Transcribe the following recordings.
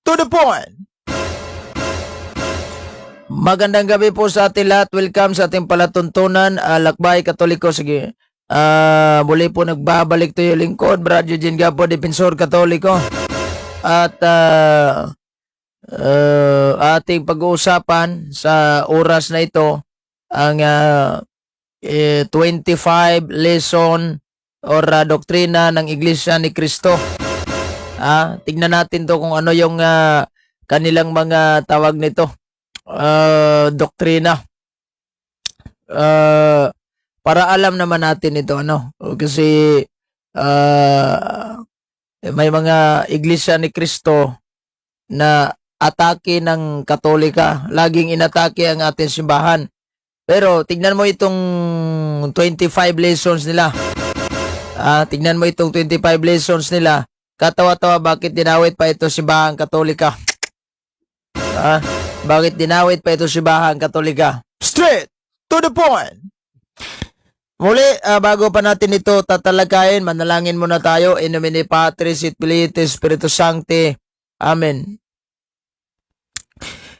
to the point. Magandang gabi po sa ating lahat. Welcome sa ating palatuntunan, Lakbay Katoliko. Sige, muli po nagbabalik to yung lingkod, Brad Eugene Gapo, Defensor Katoliko. At ating pag-uusapan sa oras na ito ang 25 lesson or doktrina ng Iglesia ni Cristo. Tignan natin to kung ano yung kanilang mga tawag nito, doktrina. Para alam naman natin ito, kasi may mga Iglesia ni Cristo na atake ng Katolika. Laging inatake ang ating simbahan. Pero tignan mo itong 25 lessons nila. Tignan mo itong 25 lessons nila. Katawa-tawa, bakit dinawit pa ito simbahang Katolika? Bakit dinawit pa ito simbahang Katolika? Straight to the point. Muli, bago pa natin ito tatalakayin, manalangin muna tayo. In nomine Patris et Filii et Spiritus Sancti. Amen.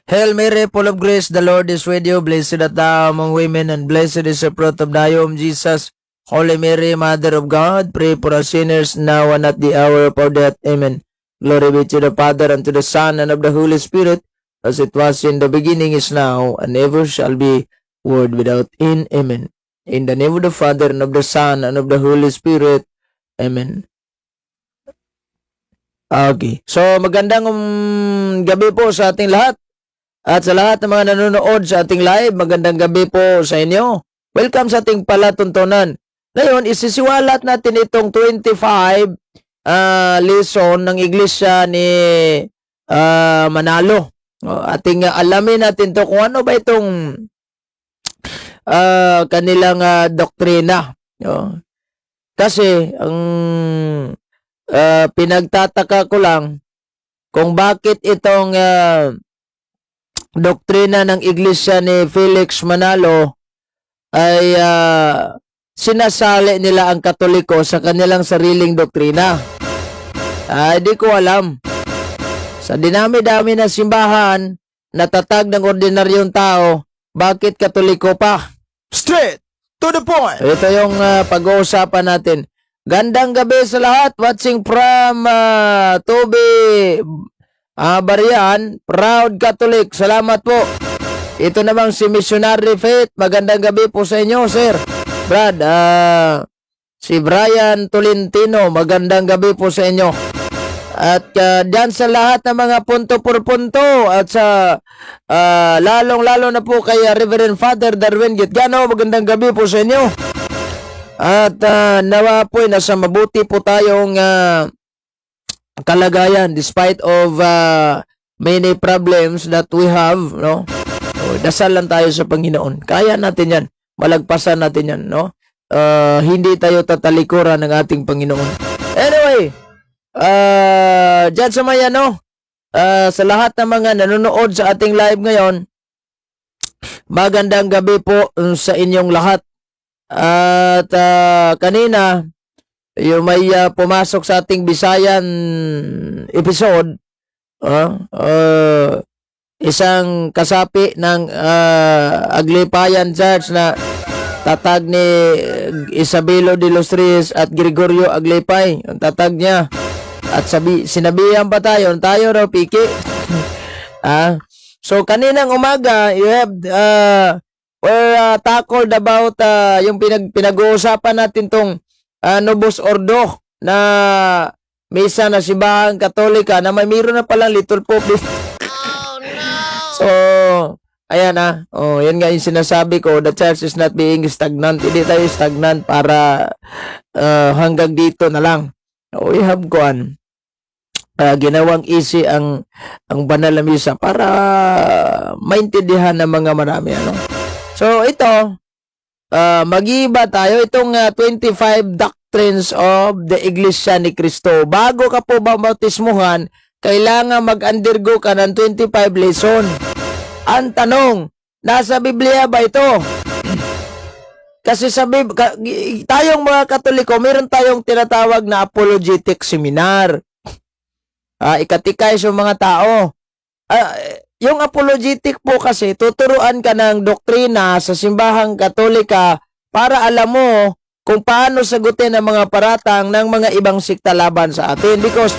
Hail Mary, full of grace, the Lord is with you. Blessed art thou among women, and blessed is the fruit of thy womb, Jesus. Holy Mary, Mother of God, pray for us sinners, now and at the hour of our death. Amen. Glory be to the Father, and to the Son, and of the Holy Spirit, as it was in the beginning, is now, and ever shall be, world without end. Amen. In the name of the Father, and of the Son, and of the Holy Spirit. Amen. Okay. So, magandang gabi po sa ating lahat. At sa lahat ng mga nanonood sa ating live, magandang gabi po sa inyo. Welcome sa ating palatuntunan. Ngayon, isisiwalat natin itong 25 lesson ng Iglesia ni Manalo. Ating alamin natin to kung ano ba itong kanilang doktrina. Kasi, ang pinagtataka ko lang kung bakit itong doktrina ng Iglesia ni Felix Manalo ay sinasali nila ang Katoliko sa kanilang sariling doktrina. Di ko alam. Sa dinami-dami ng simbahan, natatag ng ordinaryong tao, bakit Katoliko pa? Straight to the point. Ito yung pag-uusapan natin. Gandang gabi sa lahat. Watching from Toby Barian, proud Catholic. Salamat po. Ito namang si Missionary Faith. Magandang gabi po sa inyo, sir. Brad, si Brian Tolentino, magandang gabi po sa inyo. At dyan sa lahat ng mga punto por punto at sa lalong-lalo na po kay Reverend Father Darwin Gitgano, magandang gabi po sa inyo. At nawa po nasa mabuti po tayong kalagayan despite of many problems that we have, no? Dasal lang tayo sa Panginoon. Kaya natin yan. Malagpasan natin yan, no? Hindi tayo tatalikuran ng ating Panginoon. Anyway, dyan sa maya, no? Sa lahat ng mga nanonood sa ating live ngayon, magandang gabi po sa inyong lahat. At kanina, yung may pumasok sa ating Bisayan episode, isang kasapi ng Aglipayan Church na tatag ni Isabelo de los Reyes at Gregorio Aglipay, ang tatag niya. At sinabihan pa tayo raw piki. So kaninang umaga, you have we're tackled about yung pinag-uusapan natin tong Novus Ordo na misa na simbahang Katolika na may mayroon na palang Little Pope. Oh, no! So, ayan yan nga yung sinasabi ko, the church is not being stagnant. Hindi tayo stagnant para hanggang dito na lang. We have gone. Ginawang easy ang banal na misa para maintindihan ng mga marami. So, ito, mag-iba tayo itong 25 doctrines of the Iglesia ni Cristo. Bago ka po bautismuhan, kailangan mag-undergo ka ng 25 lesson. Ang tanong, nasa Biblia ba ito? Kasi tayong mga Katoliko, meron tayong tinatawag na apologetic seminar. ikatikay sa mga tao. Yung apologetic po kasi, tuturuan ka ng doktrina sa simbahang Katolika para alam mo kung paano sagutin ang mga paratang ng mga ibang sikta laban sa atin, because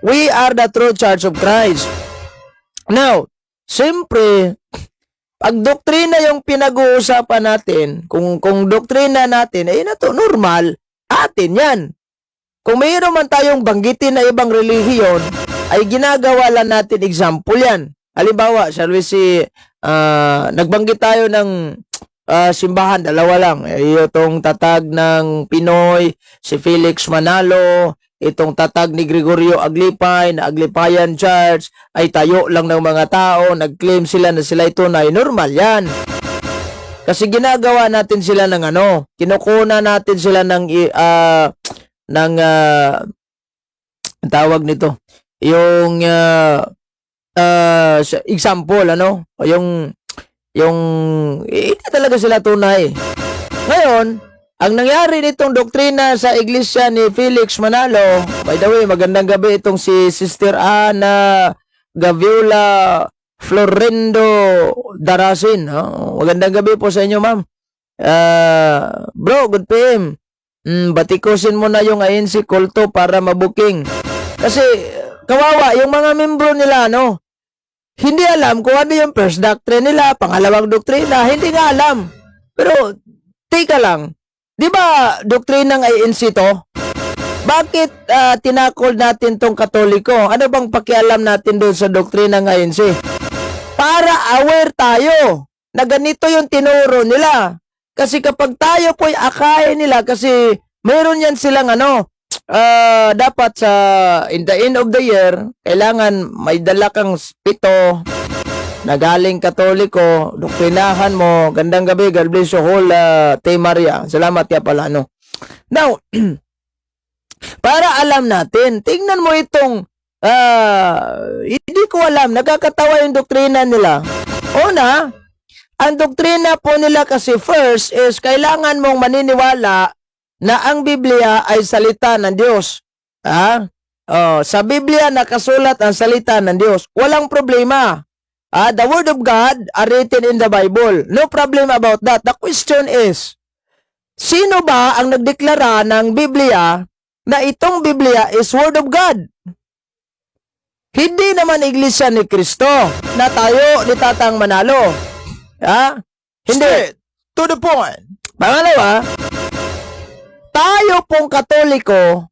we are the true Church of Christ. Now, siyempre, pag doktrina yung pinag-uusapan natin, kung doktrina natin, na to normal, atin yan. Kung mayroon man tayong banggitin na ibang relihiyon, ay ginagawa lang natin example yan. Halimbawa, shall we say, nagbanggit tayo ng simbahan, dalawa lang. Itong tatag ng Pinoy, si Felix Manalo, itong tatag ni Gregorio Aglipay, na Aglipayan Church, ay tayo lang ng mga tao, nag-claim sila na sila ito na normal yan. Kasi ginagawa natin sila ng kinukuna natin sila ng tawag nito, yung example, yung hindi talaga sila tunay. Ngayon, ang nangyari nitong doktrina sa iglesia ni Felix Manalo, by the way, magandang gabi itong si Sister Ana Gaviola Florendo Darasin. Magandang gabi po sa inyo, ma'am. Bro, good PM. Batikusin mo na yung ANC kulto para mabuking. Kasi, kawawa, yung mga membro nila, hindi alam kung ano yung first doctrine nila, pangalawang doktrina, hindi nga alam. Pero, teka lang, di ba doktrina ng ANC to? Bakit tinakol natin tong Katoliko? Ano bang pakialam natin doon sa doktrina ng ANC? Para aware tayo na ganito yung tinuro nila. Kasi kapag tayo po'y akayin nila, kasi meron yan silang dapat sa in the end of the year, kailangan may dala kang pito na galing Katoliko, doktrinahan mo. Gandang gabi, God bless you whole, Tay Maria. Salamat ya pala, Now, para alam natin, tingnan mo itong, hindi ko alam, nakakatawa yung doktrina nila. Una, ang doktrina po nila kasi first is kailangan mong maniniwala na ang Biblia ay salita ng Diyos. Sa Biblia nakasulat ang salita ng Diyos. Walang problema. The Word of God are written in the Bible. No problem about that. The question is, sino ba ang nagdeklara ng Biblia na itong Biblia is Word of God? Hindi naman Iglesia ni Cristo na tayo ni Tatang Manalo. Hindi. To the point. Pangalawa, tayo pong Katoliko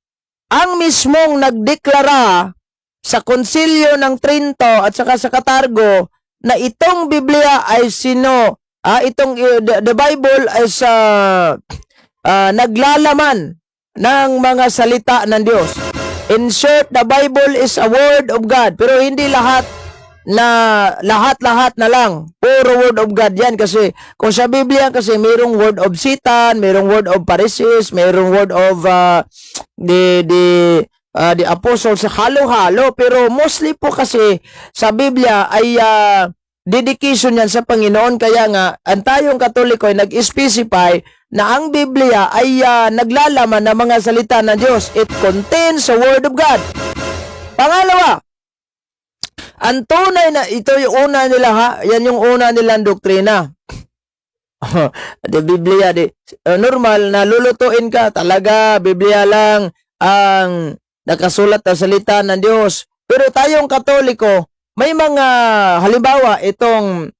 ang mismong nagdeklara sa Konsilyo ng Trinto at saka sa Katargo na itong Biblia ay the Bible ay naglalaman ng mga salita ng Diyos. In short, the Bible is a word of God. Pero hindi lahat na lang. Puro word of God yan. Kasi kung sa Biblia kasi mayroong word of Satan, mayroong word of Pharisees, mayroong word of the apostles, halo-halo. Pero mostly po kasi sa Biblia ay dedication yan sa Panginoon. Kaya nga, ang tayong Katoliko ay nag-specify na ang Biblia ay naglalaman ng mga salita ng Diyos. It contains the Word of God. Pangalawa, ang tunay na, ito yung una nila yan yung una nilang doktrina. The Biblia, normal na lulutuin ka, talaga, Biblia lang ang nakasulat na salita ng Diyos. Pero tayong Katoliko, may mga, halimbawa, itong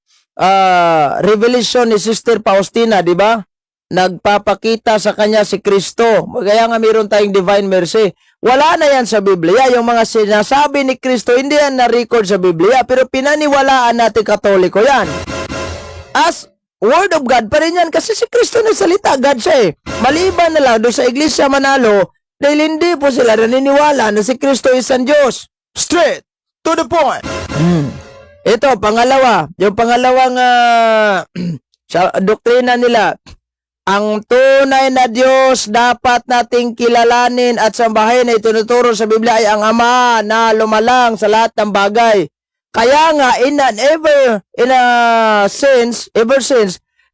revelation ni Sister Faustina, di ba? Nagpapakita sa kanya si Kristo. Kaya nga mayroon tayong divine mercy. Wala na yan sa Biblia. Yung mga sinasabi ni Kristo, hindi yan na-record sa Biblia. Pero pinaniwalaan natin Katoliko yan. As Word of God pa rin yan. Kasi si Kristo nagsalita, God siya Maliban na lang doon sa Iglesia Manalo, dahil hindi po sila naniniwala na si Kristo is ang Diyos. Straight to the point. Ito, pangalawa. Yung pangalawang doktrina nila, ang tunay na Diyos dapat nating kilalanin at sambahin na itinuturo sa Biblia ay ang Ama na lumalang sa lahat ng bagay. Kaya nga, ever since,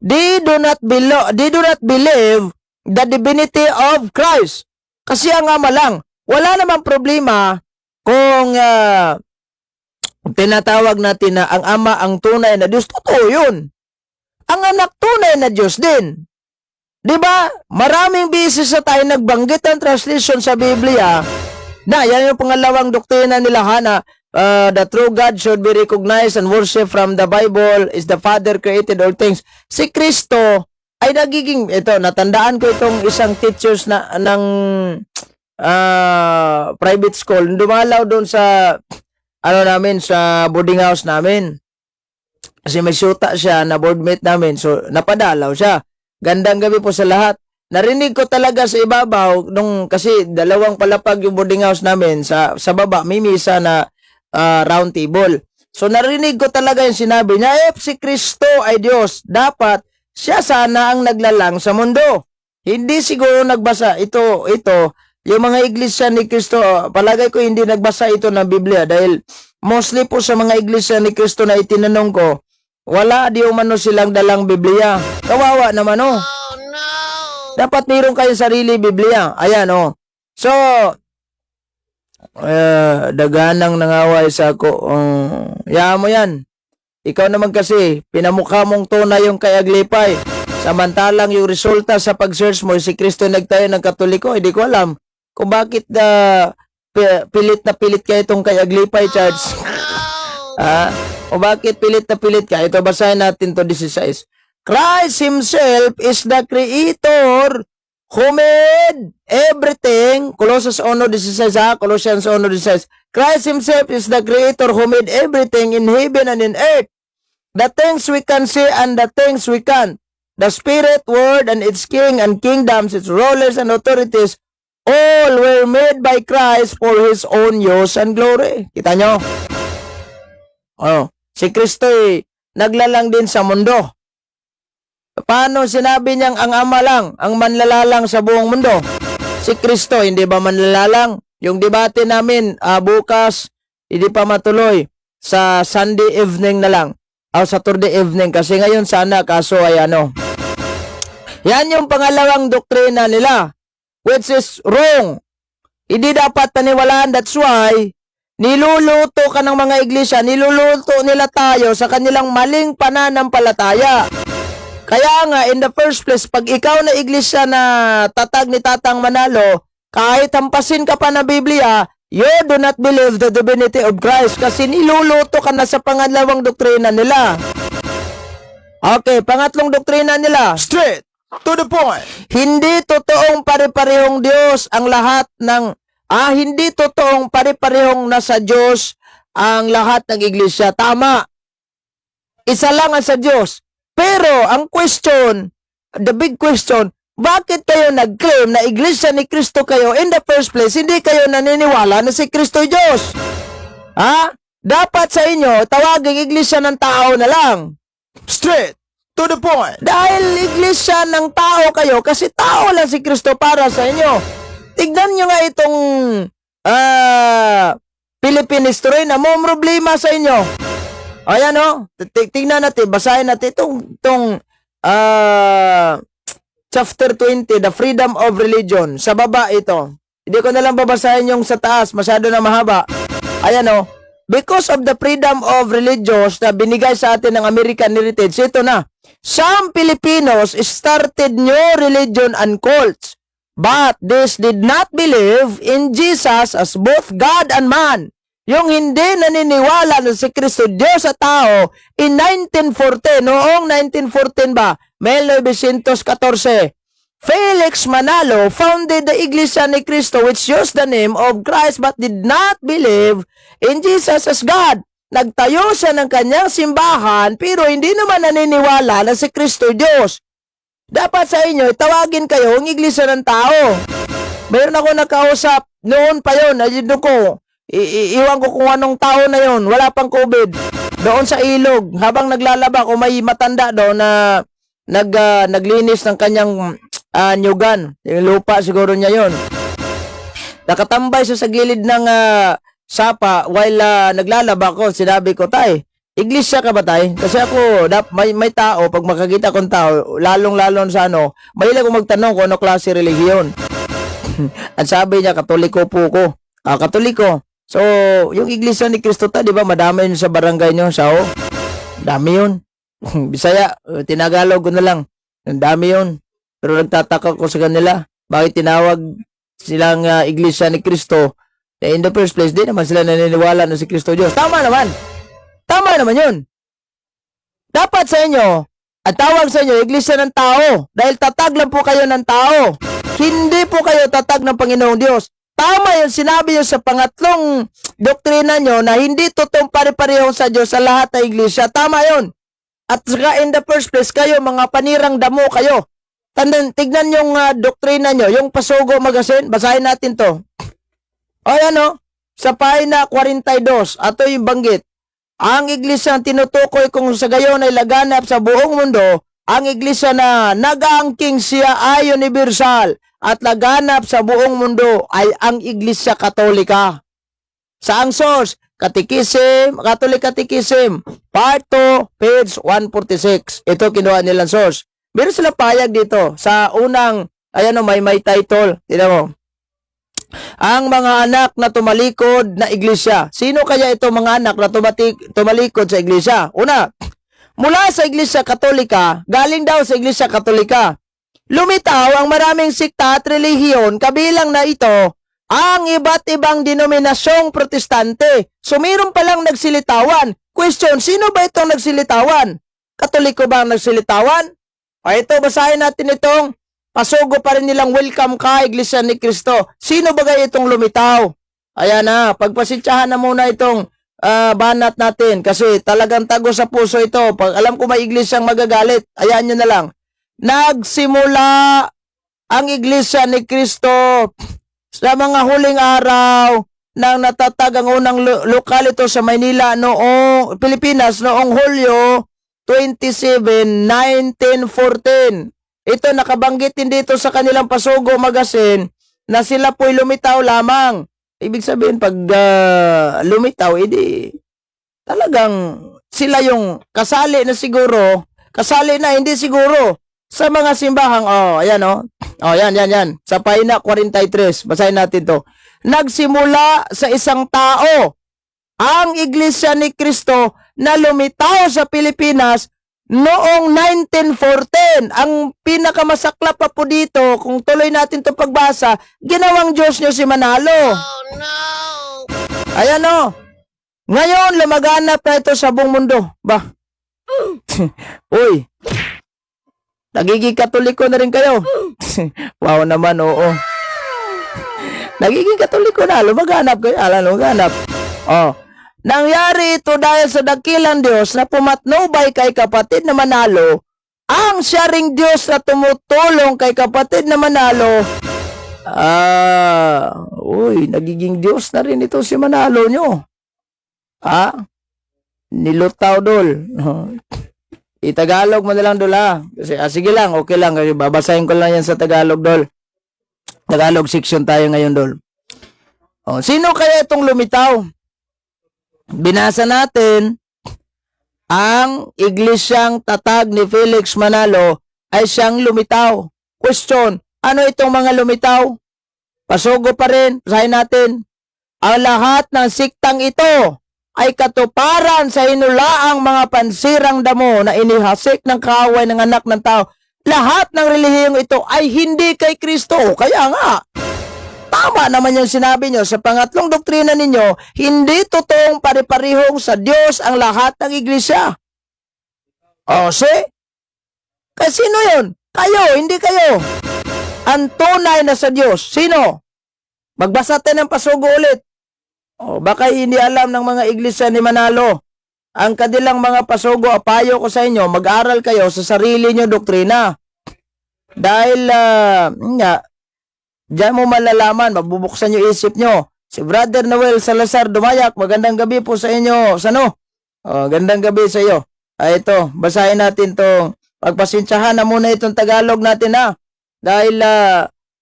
they do not believe the divinity of Christ. Kasi ang Ama lang, wala namang problema kung tinatawag natin na ang Ama ang tunay na Diyos, totoo yun. Ang anak tunay na Diyos din. Di ba? Maraming beses na tayo nagbanggit ang translation sa Biblia na yan yung pangalawang doktrina nila na the true God should be recognized and worshiped from the Bible is the Father created all things. Si Kristo ay nagiging, ito, natandaan ko itong isang teachers na ng private school. Dumalaw doon sa namin, sa boarding house namin. Kasi may syuta siya na boardmate namin. So, napadalaw siya. Gandang gabi po sa lahat. Narinig ko talaga sa ibabaw nung kasi dalawang palapag yung boarding house namin sa baba may misa na round table. So narinig ko talaga yung sinabi niya, si Kristo ay Diyos, dapat siya sana ang naglalang sa mundo. Hindi siguro nagbasa ito yung mga iglesia ni Kristo, palagay ko hindi nagbasa ito ng Biblia dahil mostly po sa mga iglesia ni Kristo na itinanong ko, wala di umano silang dalang Biblia. Kawawa naman oh. No. Dapat mayroon kayong sarili Biblia. Ayan oh. So, daganang nangaway sa ako. Yaman mo yan. Ikaw naman kasi, pinamukha mong tunay yung kay Aglipay. Samantalang yung resulta sa pag-search mo, si Kristo nagtayo ng Katoliko, hindi ko alam kung bakit pilit na pilit kayo itong kay Aglipay, Charles. O bakit pilit na pilit ka? Ito, basahin natin to 16. Christ Himself is the Creator who made everything. Colossians 1:16, Colossians 1:16. Christ Himself is the Creator who made everything in heaven and in earth. The things we can see and the things we can't. The Spirit, Word, and its King and kingdoms, its rulers and authorities, all were made by Christ for His own use and glory. Kita nyo? Si Kristo naglalang din sa mundo. Paano sinabi niyang ang Ama lang, ang manlalalang sa buong mundo? Si Kristo, hindi ba manlalalang? Yung debate namin bukas, hindi pa matuloy. Sa Sunday evening na lang. O Saturday evening. Kasi ngayon sana, kaso ay Yan yung pangalawang doktrina nila. Which is wrong. Hindi dapat paniwalaan. That's why, niluluto ka ng mga iglesia, niluluto nila tayo sa kanilang maling pananampalataya. Kaya nga, in the first place, pag ikaw na iglesia na tatag ni Tatang Manalo, kahit hampasin ka pa na Biblia, you do not believe the divinity of Christ kasi niluluto ka na sa pangalawang doktrina nila. Okay, pangatlong doktrina nila. Straight to the point. Hindi totoong pare-parehong Diyos ang lahat ng hindi totoong pare-parehong nasa Diyos ang lahat ng iglesia. Tama. Isa lang ang sa Diyos. Pero, ang question, the big question, bakit kayo nag-claim na iglesia ni Kristo kayo in the first place? Hindi kayo naniniwala na si Kristo Diyos. Dapat sa inyo, tawaging iglesia ng tao na lang. Straight to the point. Dahil iglesia ng tao kayo, kasi tao lang si Kristo para sa inyo. Tignan nyo nga itong Philippine history na may problema sa inyo. Ayan tignan natin, basahin natin itong chapter 20, the freedom of religion. Sa baba ito. Hindi ko na lang babasahin yung sa taas, masyado na mahaba. Ayan because of the freedom of religions na binigay sa atin ng American Heritage, ito na. Some Filipinos started new religion and cults. But this did not believe in Jesus as both God and man. Yung hindi naniniwala na si Kristo Diyos at tao in 1914, noong 1914 ba, 1914, Felix Manalo founded the Iglesia ni Cristo which used the name of Christ but did not believe in Jesus as God. Nagtayo siya ng kanyang simbahan pero hindi naman naniniwala na si Kristo Diyos. Dapat sa inyo, tawagin kayo ang iglesia ng tao. Mayroon ako nakausap, noon pa yun, ayun ko, iwan ko kung anong tao na yun, wala pang COVID. Doon sa ilog, habang naglalaba, kung may matanda doon na naglinis ng kanyang nyugan, yung lupa siguro niya yun. Nakatambay siya sa gilid ng sapa while naglalaba ko, sinabi ko, tay, iglesia ka ba tay? Kasi ako, may tao, pag makakita kong tao, lalong-lalong sa mahilig akong magtanong kung ano klase relihiyon. At sabi niya, Katoliko po ko. Katoliko. So, yung Iglesia ni Cristo ta, di ba, madami yun sa barangay nyo, sao? Dami yun. Bisaya, tinagalog ko na lang. Ang dami yun. Pero nagtataka ko sa kanila, bakit tinawag silang Iglesia ni Cristo? In the first place, di naman sila naniniwala na si Cristo Diyos. Tama naman. Tama naman yun. Dapat sa inyo, at tawag sa inyo, Iglesia ng tao. Dahil tatag lang po kayo ng tao. Hindi po kayo tatag ng Panginoong Diyos. Tama yung sinabi nyo sa pangatlong doktrina nyo na hindi totoong pare-parehong sa Diyos sa lahat ng Iglesia. Tama yun. At saka in the first place, kayo, mga panirang damo kayo. Tignan yung doktrina nyo, yung Pasugo Magazine. Basahin natin to. O yan o, sa pahina 42, ato yung banggit. Ang iglesia ang tinutukoy kung sa gayon ay laganap sa buong mundo, ang iglesia na nag-aangking siya ay universal at laganap sa buong mundo ay ang iglesia katolika. Saang source? Catholic Catechism, Part 2, page 146. Ito kinuha nilang source. Meron sila payag dito sa unang, ayan o, may title. Tignan mo. Ang mga anak na tumalikod na iglesia. Sino kaya ito mga anak na tumalikod sa iglesia? Una, mula sa iglesia katolika, galing daw sa iglesia katolika. Lumitaw ang maraming sikta at relihiyon, kabilang na ito, ang iba't ibang denominasyong protestante. So, mayroon palang nagsilitawan. Question, sino ba itong nagsilitawan? Katoliko ba ang nagsilitawan? O ito, basahin natin itong Pasugo pa rin nilang welcome ka, Iglesia ni Cristo. Sino ba kayo itong lumitaw? Ayan na, pagpasensyahan na muna itong banat natin kasi talagang tago sa puso ito. Pag alam ko may iglesyang magagalit, ayan nyo na lang. Nagsimula ang Iglesia ni Cristo sa mga huling araw nang natatag ang unang lokal ito sa Maynila noong Pilipinas noong Hulyo 27, 1914. Ito nakabanggit din dito sa kanilang Pasugo Magazine na sila po'y lumitaw lamang. Ibig sabihin pag lumitaw, edi talagang sila yung kasali na siguro, kasali na hindi siguro sa mga simbahang, ayan yan. Sa pahina 43, basahin natin to. Nagsimula sa isang tao ang Iglesia ni Cristo na lumitaw sa Pilipinas noong 1914, ang pinakamasaklap pa po dito, kung tuloy natin ito pagbasa, ginawang Diyos nyo si Manalo. Oh no! Ayan o. Ngayon, lumaganap na ito sa buong mundo. Ba? Uy. Nagiging katoliko na rin kayo. Wow naman, oo. Nagiging katoliko na, lumaganap kayo. Lumaganap. Oh. Nangyari ito dahil sa dakilang Diyos na pumatnubay kay kapatid na Manalo, ang siya ring Diyos na tumutulong kay kapatid na Manalo. Nagiging Diyos na rin ito si Manalo nyo. Nilutaw dol. Itagalog mo na lang dol Kasi, sige lang, okay lang. Kasi babasahin ko lang yan sa Tagalog dol. Tagalog section tayo ngayon dol. Sino kaya itong lumitaw? Binasa natin, ang iglesyang tatag ni Felix Manalo ay siyang lumitaw. Question, ano itong mga lumitaw? Pasugo pa rin, basahin natin. Ang lahat ng siktang ito ay katuparan sa hinulaang mga pansirang damo na inihasik ng kaaway ng anak ng tao. Lahat ng relihiyong ito ay hindi kay Kristo. Kaya nga, tama naman yung sinabi nyo sa pangatlong doktrina ninyo, hindi totoong pare-parehong sa Diyos ang lahat ng iglesia. Kasi sino yun? Kayo, hindi kayo. Ang tunay na sa Diyos. Sino? Magbasa tayo ng Pasugo ulit. Baka hindi alam ng mga iglesia ni Manalo. Ang kanilang mga Pasugo, payo ko sa inyo, mag-aral kayo sa sarili nyo doktrina. Dahil, diyan mo malalaman, mabubuksan yung isip nyo. Si Brother Noel Salazar Dumayak, magandang gabi po sa inyo. Gandang gabi sa iyo. Ito, basahin natin to. Pagpasensyahan na muna itong Tagalog natin Dahil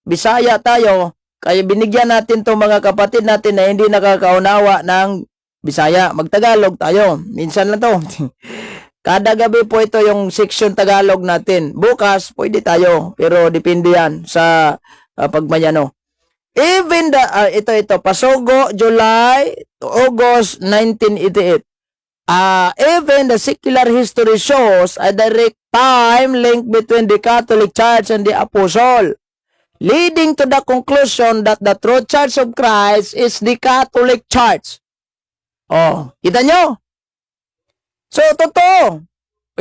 Bisaya tayo, kaya binigyan natin to mga kapatid natin na hindi nakakaunawa ng Bisaya. Magtagalog tayo. Minsan lang to. Kada gabi po ito yung section Tagalog natin. Bukas, pwede tayo. Pero depende yan sa pagmayano. Even the, ito, Pasugo, July to August 1988. Even the secular history shows a direct time link between the Catholic Church and the Apostle, leading to the conclusion that the true Church of Christ is the Catholic Church. Oh, kita nyo? So, totoo.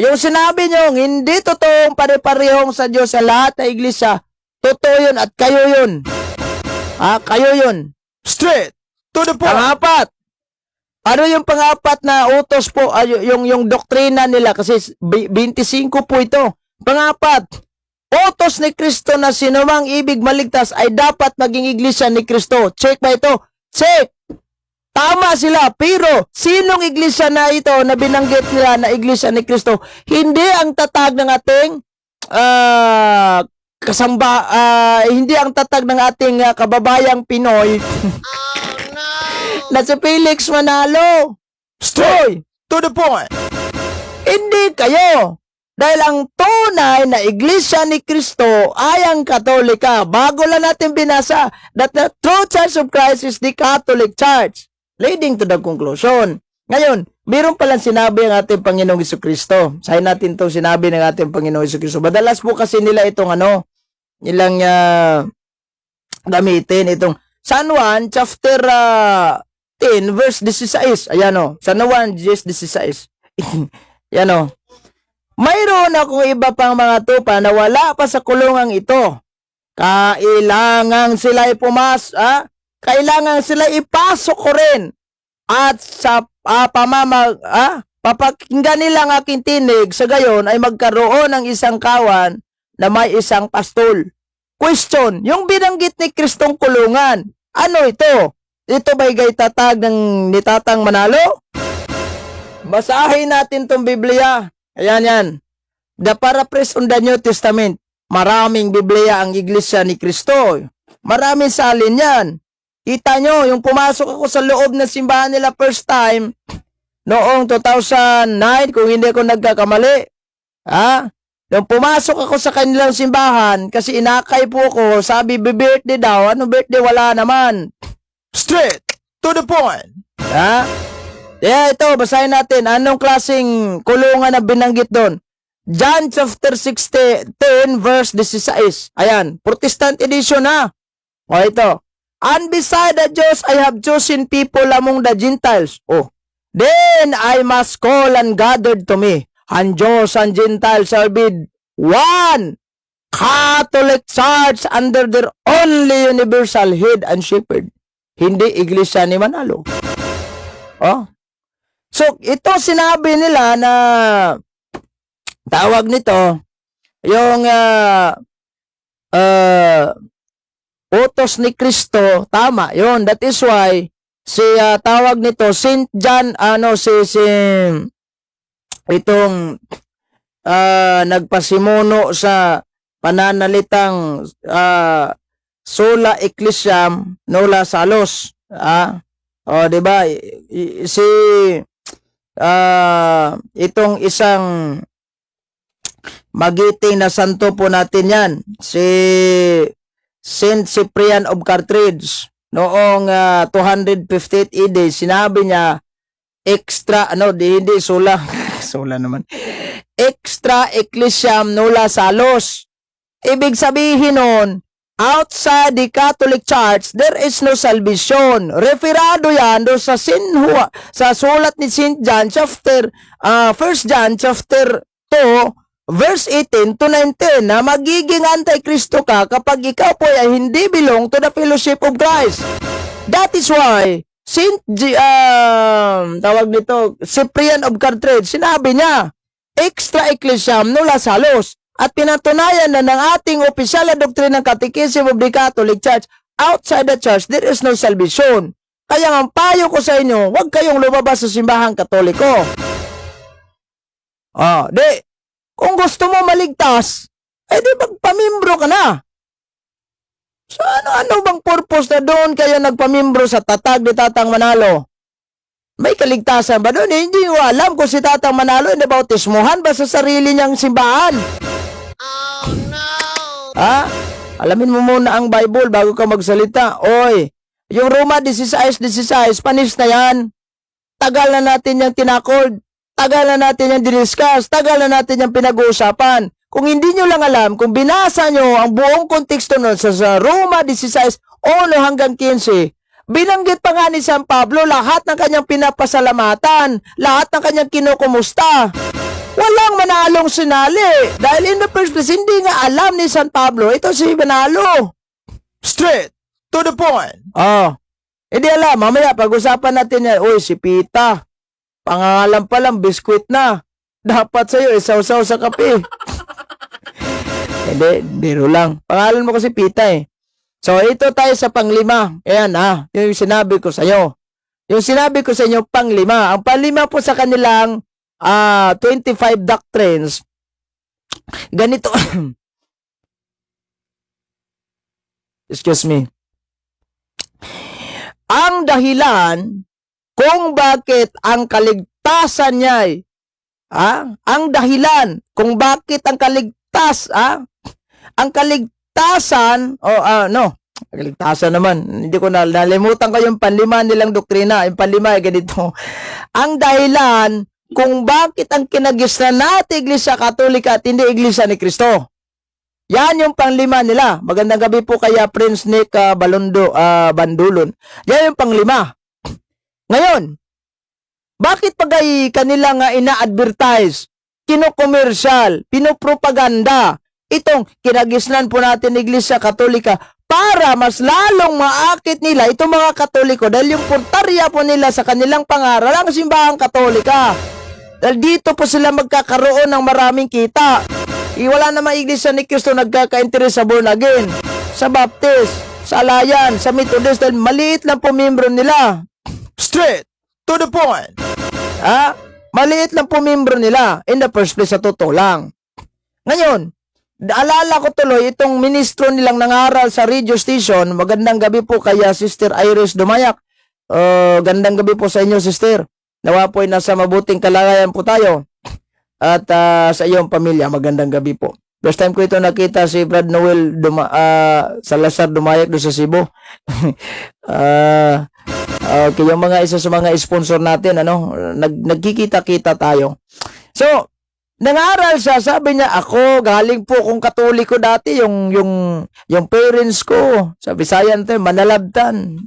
Yung sinabi nyo, hindi totoong pare-parehong sa Diyos sa lahat na iglesia, totoo yun at kayo yun. Kayo yun. Straight to the point. Pangapat. Ano yung pangapat na utos po, yung doktrina nila, kasi 25 po ito. Pangapat, utos ni Kristo na sinumang ibig maligtas ay dapat maging iglesia ni Kristo. Check ba ito? Check. Tama sila, pero sinong iglesia na ito na binanggit nila na iglesia ni Kristo? Hindi ang tatag ng ating hindi ang tatag ng ating kababayang Pinoy. Na si Felix Manalo. Straight to the point. Hindi kayo. Dahil ang tunay na iglesia ni Kristo ay ang Katolika. Bago lang natin binasa that the true Church of Christ is the Catholic Church. Leading to the conclusion. Ngayon, mayroon palang sinabi ang ating Panginoong Jesucristo. Sahin natin itong sinabi ng ating Panginoong Jesucristo. Madalas po kasi nila itong nilang gamitin itong San Juan chapter 10 verse 16. Ayan San Juan 10:16. Yan mayroon akong iba pang mga tupa na wala pa sa kulungang ito. Kailangan sila kailangan sila ipasok ko rin. At sa papakinggan nilang aking tinig, sa gayon ay magkaroon ng isang kawan na may isang pastol. Question, yung binanggit ni Kristong kulungan, ano ito? Ito ba'y tatag ng ni Tatang Manalo? Basahin natin tong Biblia. Ayan yan. The paraphrase on the New Testament. Maraming Biblia ang iglesia ni Kristo. Maraming salin yan. Kita nyo, yung pumasok ako sa loob ng simbahan nila first time, noong 2009, kung hindi ko nagkakamali. Yung pumasok ako sa kanilang simbahan, kasi inakay po ko, sabi, birthday daw. Ano birthday? Wala naman. Straight to the point. Kaya ito, basahin natin. Anong klaseng kulungan na binanggit doon? John chapter 10 verse 16. Ayan, Protestant edition O ito. And beside the Jews, I have chosen people among the Gentiles. Then I must call and gathered to me. And Jews and Gentiles shall be one Catholic Church under their only universal head and shepherd. Hindi iglesia ni Manalo. So, ito sinabi nila na tawag nito yung utos ni Kristo, tama yun. That is why tawag nito Saint John, itong nagpasimuno sa pananalitang sola ecclesiam nulla salus. Diba? Itong isang magiting na santo po natin yan, si Saint Cyprian of Carthage, noong 258 AD, sinabi niya, hindi sola, sola naman, extra ecclesiam nulla salus. Ibig sabihin nun, outside the Catholic Church, there is no salvation. Referado yan doon sa sa sulat ni St. John, 1 John chapter 2, verse 18 to 19, na magiging anti-Kristo ka kapag ikaw po ay hindi belong to the fellowship of Christ. That is why, Cyprian of Carthage, sinabi niya, extra ecclesiam nulla salus. At pinatunayan na ng ating opisyal na doktrina ng Catechism of the Catholic Church, outside the church, there is no salvation. Kaya ang payo ko sa inyo, huwag kayong lumabas sa simbahang Katoliko. Kung gusto mo maligtas, di magpamimbro ka na. So ano bang purpose na doon kayo nagpamimbro sa tatag ni Tatang Manalo? May kaligtasan ba doon? Hindi ko alam kung si Tatang Manalo ay nabautismuhan ba sa sarili niyang simbahan. Oh no! Alamin mo muna ang Bible bago ka magsalita. Oy, yung Roma 16:16, panis na yan. Tagal na natin yung tinakod. Tagal na natin yung diniscuss. Tagal na natin yung pinag-uusapan. Kung hindi nyo lang alam, kung binasa nyo ang buong konteksto nun sa Roma 16:1 hanggang 15, binanggit pa nga ni San Pablo lahat ng kanyang pinapasalamatan, lahat ng kanyang kinukumusta. Walang Manalong sinali. Dahil in the first place, hindi nga alam ni San Pablo, ito si Manalo. Straight to the point. Hindi alam. Mamaya, pag-usapan natin yan. Uy, si Pita. Pangangalan pa lang, biskwit na. Dapat sa'yo, isaw-saw sa kape. Hindi, biro lang. Pangalan mo kasi Pita eh. So, ito tayo sa panglima. Ayan yung sinabi ko sa'yo. Yung sinabi ko sa inyo, panglima. Ang panglima po sa kanilang 25 doctrines, ganito. Excuse me. Ang dahilan kung bakit ang kaligtasan niya ang dahilan kung bakit ang kaligtasan kaligtasan naman, hindi ko nalimutan ko yung panlima nilang doktrina. Yung panlima ay ganito. Ang dahilan kung bakit ang kinagisnan natin Iglesia Katolika at hindi Iglesia ni Cristo. Yan yung panglima nila. Magandang gabi po kaya Prince Nick Bandulon. Yan yung panglima. Ngayon, bakit pagay kanila nga ina-advertise, kino-commercial, pinopropaganda, itong kinagisnan po natin Iglesia Katolika para mas lalong maakit nila itong mga Katoliko dahil yung puntarya po nila sa kanilang pangaral ang simbahang Katolika. Dahil dito po sila magkakaroon ng maraming kita. Wala namang Iglesia ni Cristo nagkaka-interest sa born again, sa Baptist, sa Alayan, sa Methodist dahil maliit lang po membro nila. Straight to the point. Maliit lang po membro nila in the first place sa totoo lang. Ngayon, alala ko tuloy itong ministro nilang nangaral sa radio station. Magandang gabi po kaya Sister Iris Dumayak. Gandang gabi po sa inyo, Sister. Nawa po ay nasa mabuting kalagayan po tayo. At sa iyong pamilya, magandang gabi po. First time ko ito nakita si Brad Noel Salazar Dumayak doon sa Cebu. Okay, yung mga isa sa mga sponsor natin, nagkikita-kita tayo. So, nangaral siya, sabi niya, ako, galing po kung Katoliko dati, yung parents ko, sa Visayan tayo, manalabtan.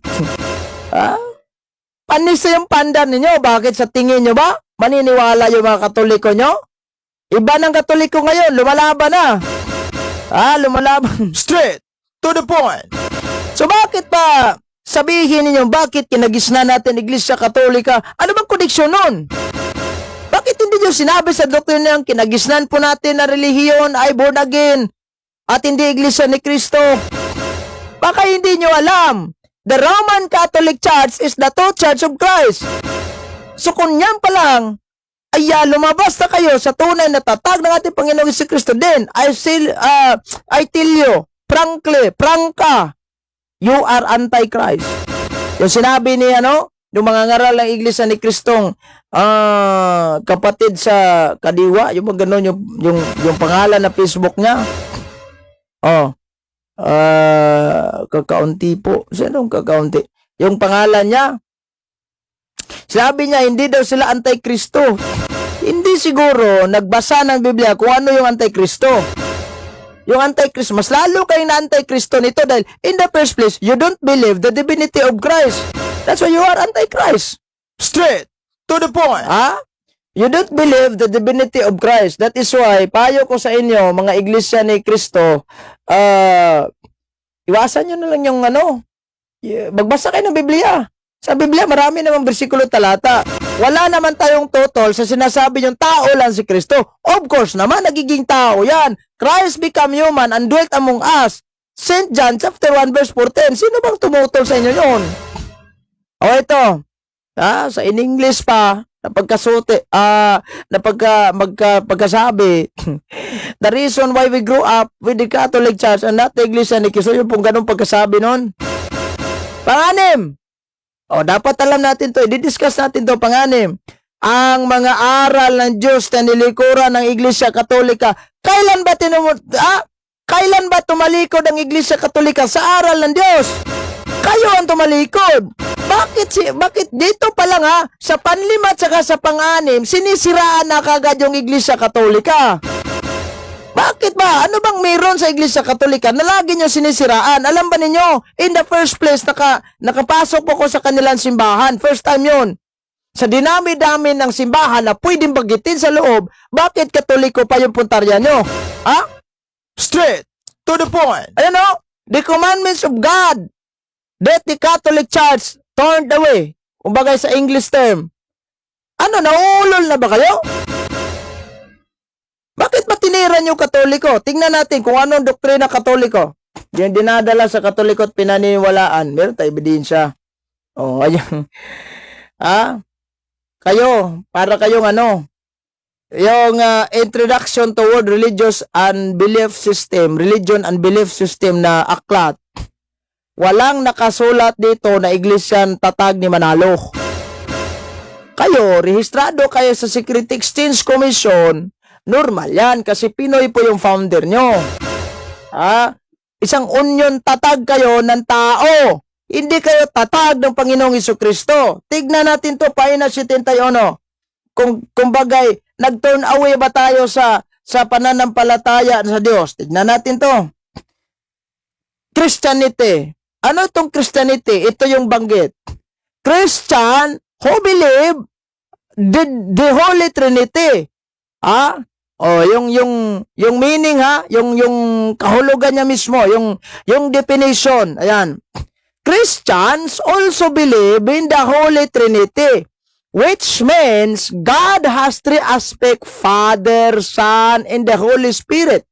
Panis yung pandan ninyo, bakit sa tingin nyo ba? Maniniwala yung mga Katoliko nyo? Iba ng Katoliko ngayon, lumalaban na. Lumalaban. Straight to the point. So bakit pa sabihin ninyo, bakit kinagisnan natin Iglesia Katolika? Ano bang koneksyon nun? Bakit hindi nyo sinabi sa doktrina yung kinagisnan po natin na relihiyon ay born again at hindi Iglesia ni Cristo? Baka hindi nyo alam. The Roman Catholic Church is the true Church of Christ. So kung yan pa lang, lumabas na kayo sa tunay na tatag ng ating Panginoong Jesucristo din. I tell you, frankly, Franca, you are anti-Christ. Yung sinabi ni yung mga ngaral ng Iglesia ni Kristong kapatid sa Kadiwa, yung gano'n yung pangalan na Facebook niya. Kakaunti po. Sinong kakaunti? Yung pangalan niya, sabi niya, hindi daw sila anti-Kristo. Hindi siguro nagbasa ng Biblia kung ano yung anti-Kristo. Yung anti-Kristo, mas lalo kayong na anti-Kristo nito dahil in the first place, you don't believe the divinity of Christ. That's why you are anti-Christ. Straight to the point. You don't believe the divinity of Christ. That is why, payo ko sa inyo, mga iglesia ni Kristo, iwasan nyo na lang yung magbasa kayo ng Biblia. Sa Biblia, marami namang bersikulo talata. Wala naman tayong totol sa sinasabi yung tao lang si Kristo. Of course naman, nagiging tao yan. Christ become human and dwelt among us. St. John chapter 1 verse 14. Sino bang tumutol sa inyo yun? Ito. Sa in English pa, pagkasabi, the reason why we grew up with the Catholic Church and not the Iglesia ni Cristo, yung pong ganun pagkasabi nun. Panganim. Dapat alam natin to, i-discuss natin to, panganim. Ang mga aral ng Diyos na nilikuran ng Iglesia Katolika, kailan ba Kailan ba tumalikod ang Iglesia Katolika? Sa aral ng Diyos. Kayo ang tumalikod. Bakit dito pa lang sa panlima at saka sa pang-anim, sinisiraan na kagad yung Iglesia Katolika? Bakit ba? Ano bang meron sa Iglesia Katolika na lagi nyo sinisiraan? Alam ba ninyo, in the first place, nakapasok po ko sa kanilang simbahan. First time yun. Sa dinami-dami ng simbahan na pwedeng bagitin sa loob, bakit Katoliko pa yung puntarya nyo? Straight to the point. Ayan o, the commandments of God that the Catholic Church turned away. Kumbaga sa English term. Ano, nauulol na ba kayo? Bakit ba tinira nyo Katoliko? Tingnan natin kung anong doktrina Katoliko. Yung dinadala sa Katoliko at pinaniniwalaan. Meron tayo ebidensya. O, ayan. Kayo, para kayong yung introduction toward religion and belief system na aklat. Walang nakasulat dito na Iglesian Tatag ni Manalo. Kayo, rehistrado kayo sa Security Exchange Commission, normal yan kasi Pinoy po yung founder nyo. Isang union tatag kayo ng tao. Hindi kayo tatag ng Panginoong Jesucristo. Tignan natin to, Pahina 71. Kung bagay, nag-turn away ba tayo sa pananampalataya sa Diyos? Tignan natin to. Christianity. Ano itong Christianity? Ito yung banggit. Christian who believe the Holy Trinity. Yung meaning yung kahulugan niya mismo, yung definition. Ayan. Christians also believe in the Holy Trinity, which means God has three aspects, Father, Son, and the Holy Spirit.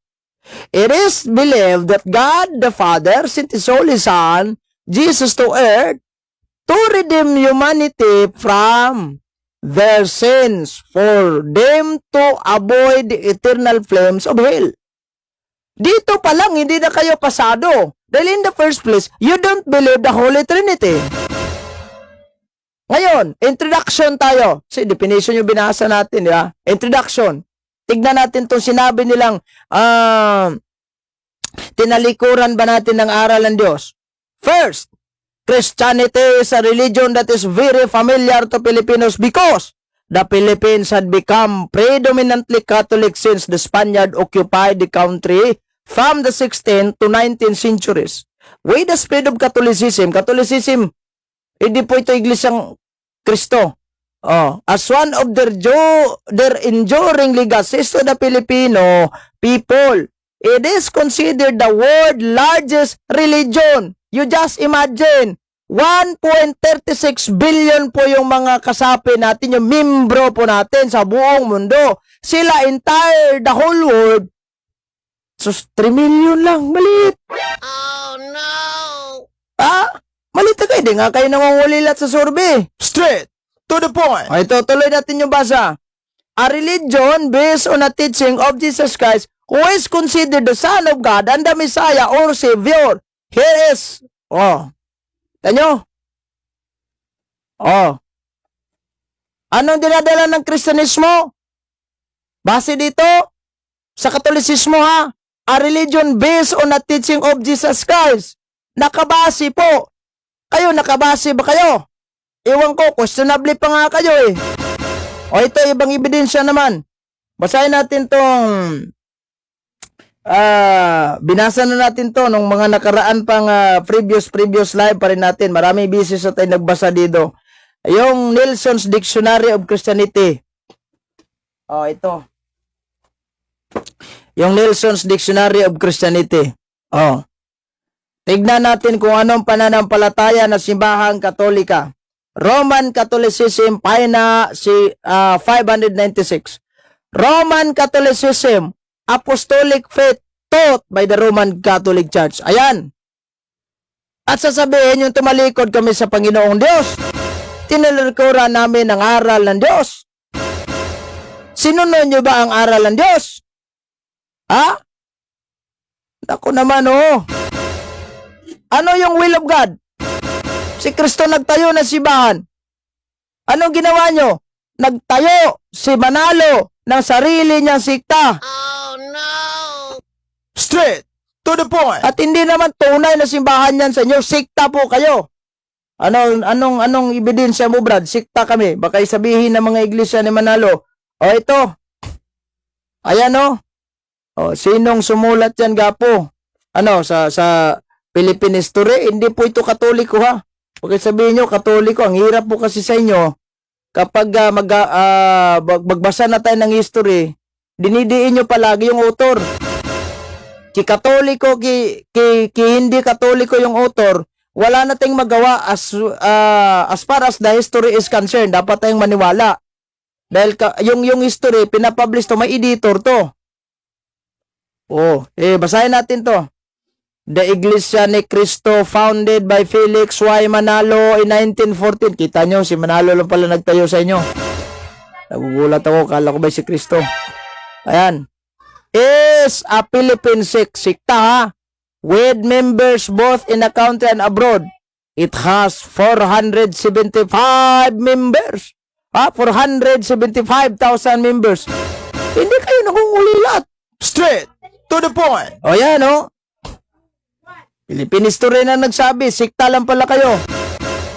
It is believed that God the Father sent His Holy Son, Jesus, to earth to redeem humanity from their sins for them to avoid the eternal flames of hell. Dito pa lang, hindi na kayo pasado. Dahil in the first place, you don't believe the Holy Trinity. Ngayon, introduction tayo. Kasi definition yung binasa natin, di ba? Introduction. Tignan natin itong sinabi nilang tinalikuran ba natin ng aral ng Diyos. First, Christianity is a religion that is very familiar to Filipinos because the Philippines had become predominantly Catholic since the Spaniard occupied the country from the 16th to 19th centuries. With the spread of Catholicism, hindi po ito Iglesyang Kristo. As one of their enduring legacies to the Filipino people, it is considered the world's largest religion. You just imagine, 1.36 billion po yung mga kasapi natin, yung membro po natin sa buong mundo. Sila entire, the whole world, so 3 million lang, maliit. Oh no! Maliit na kayo, di nga kayo nangungulilat sa survey. Straight to the point. Ito, tuloy natin yung basa. A religion based on a teaching of Jesus Christ, who is considered the Son of God and the Messiah or Savior. Here is, tanyo? Anong dinadala ng Kristyanismo? Base dito, sa Katolisismo a religion based on the teaching of Jesus Christ. Nakabase po. Kayo, nakabase ba kayo? Ewan ko, questionable pa nga kayo eh. Ito, ibang ebidensya naman. Basahin natin tong binasa na natin to nung mga nakaraan pang previous live pa rin natin. Marami bisis na tayo nagbasa dito. Yung Nelson's Dictionary of Christianity. Ito. Yung Nelson's Dictionary of Christianity. Tignan natin kung anong pananampalataya na simbahang Katolika. Roman Catholicism, Pahina 596. Roman Catholicism, Apostolic faith taught by the Roman Catholic Church. Ayan. At sasabihin yung tumalikod kami sa Panginoong Diyos. Tinalikuran namin ang aral ng Diyos. Sinunod nyo ba ang aral ng Diyos? Naku naman Ano yung will of God? Si Kristo nagtayo ng simbahan. Anong ginawa nyo? Nagtayo si Manalo ng sarili niyang sikta. Oh no! Straight To the point. At hindi naman tunay na simbahan yan sa inyo. Sikta po kayo. Anong ebidensya mo, Brad? Sikta kami. Baka sabihin ng mga iglesia ni Manalo, o ito. Ayan o. O, sinong sumulat yan, Gapo? Sa Philippine history? Hindi po ito Katoliko, ha? Baka sabihin nyo, Katoliko. Ang hirap po kasi sa inyo. Kapag magbasa na tayo ng history, dinidiin nyo palagi yung author. Ki Katoliko, ki hindi Katoliko yung author, wala nating magawa as far as the history is concerned. Dapat tayong maniwala. Dahil yung history, pinapublish to, may editor to. Basahin natin to. The Iglesia ni Cristo founded by Felix Y. Manalo in 1914. Kita nyo, si Manalo lang pala nagtayo sa inyo. Nagugulat ako, kala ko ba si Cristo. Ayan. Is a Philippine sekta, ha? With members both in the country and abroad. It has 475 members. 475,000 members. Hindi kayo nangungulilat. Straight to the point. O yan, o. Philippine history na nagsabi, sikta lang pala kayo.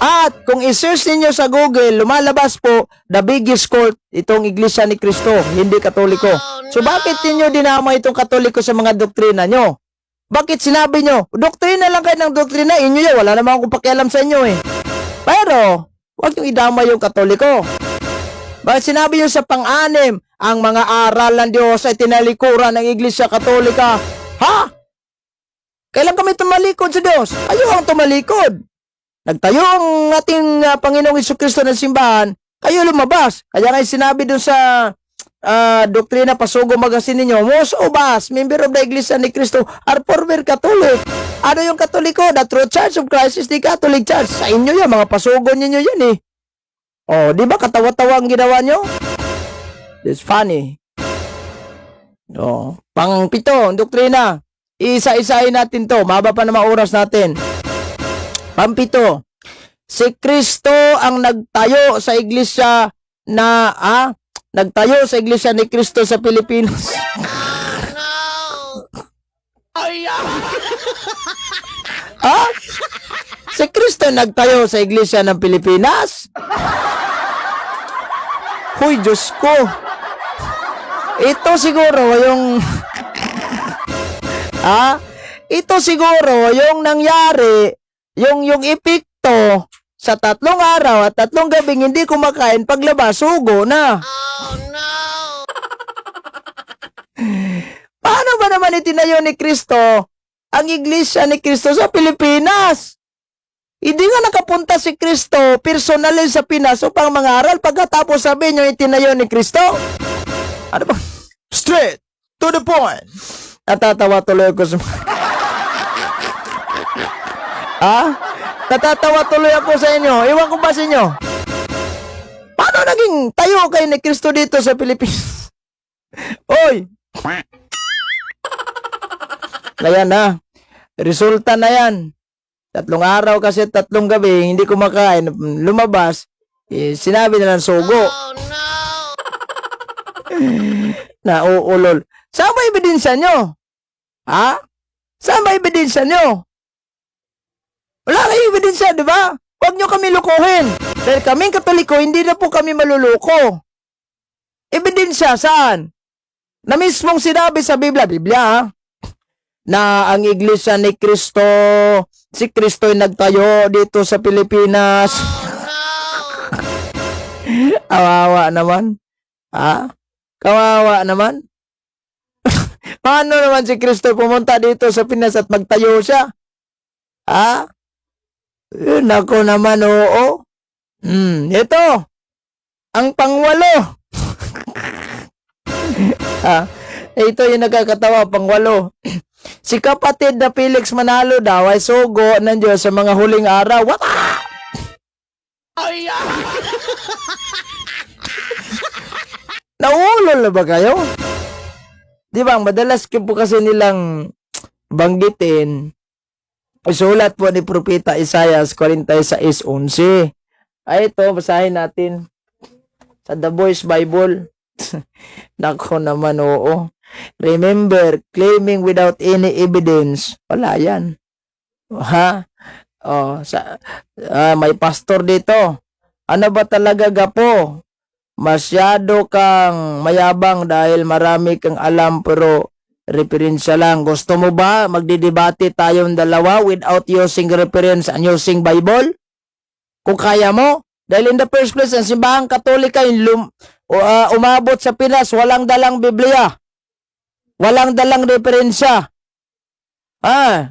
At kung i-search ninyo sa Google, lumalabas po, the biggest cult, itong Iglesia ni Cristo, hindi Katoliko. So bakit ninyo dinama itong Katoliko sa mga doktrina nyo? Bakit sinabi nyo, doktrina lang kayo ng doktrina, inyo yan, wala naman akong pakialam sa inyo eh. Pero, huwag nyo idama yung Katoliko. Bakit sinabi nyo sa pang-anim, ang mga aral ng Diyos ay tinalikuran ng Iglesia Katolika? Ha? Kailan kami tumalikod sa Diyos? Ayaw ang tumalikod. Nagtayo ang ating Panginoong Jesucristo ng simbahan, kayo lumabas. Kaya nga sinabi dun sa doktrina Pasugo Magazine ninyo, most of us, member of the Iglesia ni Cristo, are former Catholic. Ano yung Katoliko? The True Church of Christ is the Catholic Church. Sa inyo yan, mga pasugo ninyo yan eh. Oh, di ba katawa-tawa ang ginawa nyo? It's funny. Oh, pang-pito, doktrina. Isa-isahin natin to. Mahaba pa naman oras natin. Pang-pito. Si Kristo ang nagtayo sa iglesia na, nagtayo sa iglesia ni Kristo sa Pilipinas. Si Kristo nagtayo sa iglesia ng Pilipinas? Huy, Diyos ko. Ito siguro yung ito siguro yung nangyari, yung epekto sa 3 araw at 3 gabing hindi kumakain, paglabas sugo na. Oh no. Paano ba naman itinayo ni Kristo ang iglesia ni Kristo sa Pilipinas? Hindi nga nakapunta si Kristo personalin sa Pinas upang mangaral, pagkatapos sabi niyo itinayo ni Kristo? Ano ba? Straight to the point. Natatawa tuloy ako sa... Natatawa tuloy ako sa inyo. Iwan ko ba sa inyo? Paano naging tayo kayo ni Kristo dito sa Pilipinas? Oy! Ayan na. Resulta na yan. 3 araw kasi 3 gabi, hindi kumakain, lumabas, sinabi na ng sugo. Oh, no! Nauulol. Saan ba ebidensya nyo? Saan ba ebidensya nyo? Wala kayong ebidensya, di ba? Huwag nyo kami lukuhin. Dahil kaming Katoliko, hindi na po kami maluluko. Ebidensya, saan? Na mismong sinabi sa Biblia, na ang iglesia ni Kristo, si Kristo ay nagtayo dito sa Pilipinas. Kawawa naman. Kawawa naman. Paano naman si Kristo pumunta dito sa Pinas at magtayo siya? Nako naman, oo. Ito. Ang pang-8. Ito yung nakakatawa, pang-8. Si kapatid na Felix Manalo daw ay sugo ng Diyos sa mga huling araw. What? Naulol na ba kayo? Di ba, madalas po kasi nilang banggitin, sulat po ni Propeta Isaiah 46:11. Ay, ito, basahin natin sa The Voice Bible. Nako naman, oo. Remember, claiming without any evidence, wala yan. Ha? May pastor dito. Ano ba talaga, Gapo? Masyado kang mayabang dahil marami kang alam pero referensya lang. Gusto mo ba magdidebate tayong dalawa without using reference and using Bible? Kung kaya mo. Dahil in the first place, ang simbahang Katolika yung umabot sa Pinas, walang dalang Biblia. Walang dalang referensya.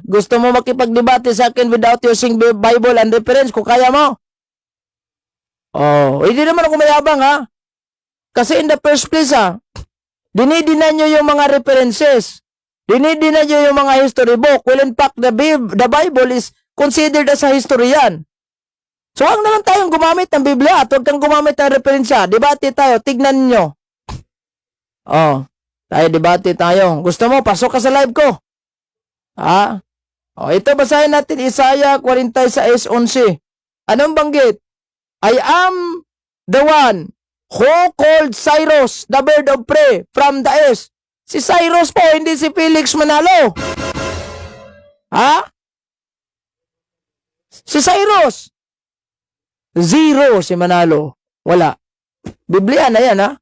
Gusto mo makipagdebate sa akin without using Bible and reference? Kung kaya mo. Hindi naman ako mayabang, ha? Kasi in the first place, dinidina nyo yung mga references. Dinidina nyo yung mga history book. Well, in fact, the Bible is considered as a history yan. So, huwag na lang tayong gumamit ng Biblia at huwag kang gumamit ng referensya. Debate tayo. Tignan nyo. Tayo, debate tayo. Gusto mo, pasok ka sa live ko. Ito, basahin natin Isaiah 46:11. Anong banggit? I am the one who called Cyrus, the bird of prey, from the east. Si Cyrus po, hindi si Felix Manalo. Si Cyrus. Zero si Manalo. Wala. Biblia na yan,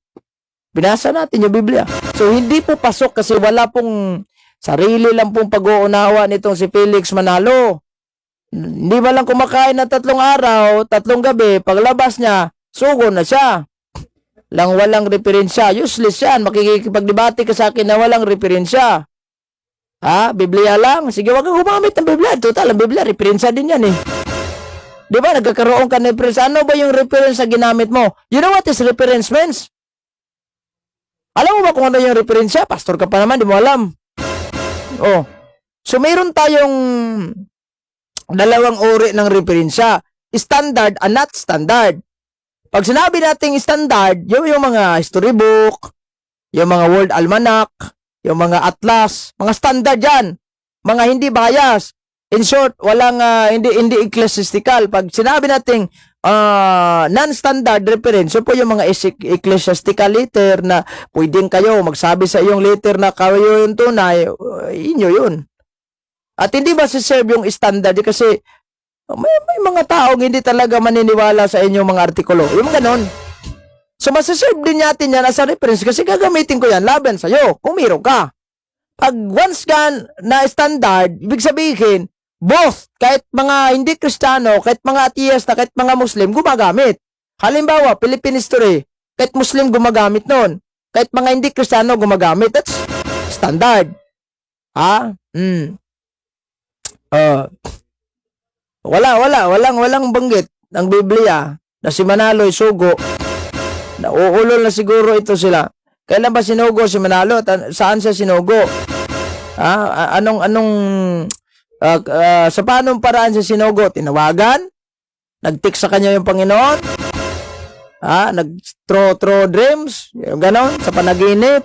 Binasa natin yung Biblia. So, hindi po pasok kasi wala pong sarili lang pong pag-uunawa nitong si Felix Manalo. Hindi ba lang kumakain ng 3 araw, 3 gabi, paglabas niya, sugo na siya. Walang referensya. Useless yan. Makikipagdebate ka sa akin na walang referensya. Biblia lang. Sige, wag kang gumamit ng Biblia. Total, ang Biblia, referensya din yan, Di ba, nagkakaroon ka ng reference. Ano ba yung reference na ginamit mo? You know what is reference means? Alam mo ba kung ano yung referensya? Pastor ka pa naman, di mo alam. So, mayroon tayong dalawang uri ng referensya. Standard and not standard. Pag sinabi nating standard, yung mga storybook, yung mga World Almanac, yung mga atlas, mga standard yan. Mga hindi bias. In short, walang hindi ecclesiastical. Pag sinabi nating non-standard reference, so po yung mga ecclesiastical letter na pwedeng kayo magsabi sa iyong letter na kayo yung tunay, inyo yun. At hindi ba si-serve yung standard kasi may mga taong hindi talaga maniniwala sa inyong mga artikulo. Yung ganon. So, masiserve din natin yan as a reference kasi gagamitin ko yan laban sa'yo kung meron ka. Pag once na standard, ibig sabihin, both, kahit mga hindi Kristiyano, kahit mga atheist, kahit mga Muslim, gumagamit. Halimbawa, Philippine history, kahit Muslim gumagamit nun. Kahit mga hindi Kristiyano gumagamit. That's standard. Walang banggit ng Biblia na si Manalo ay sugo. Nauulol na siguro ito sila. Kailan ba sinugo si Manalo? Saan siya sinugo? Sa paanong paraan siya sinugo? Tinawagan? Nag-text sa kanya yung Panginoon? Nag-throw dreams? Yung ganon? Sa panaginip?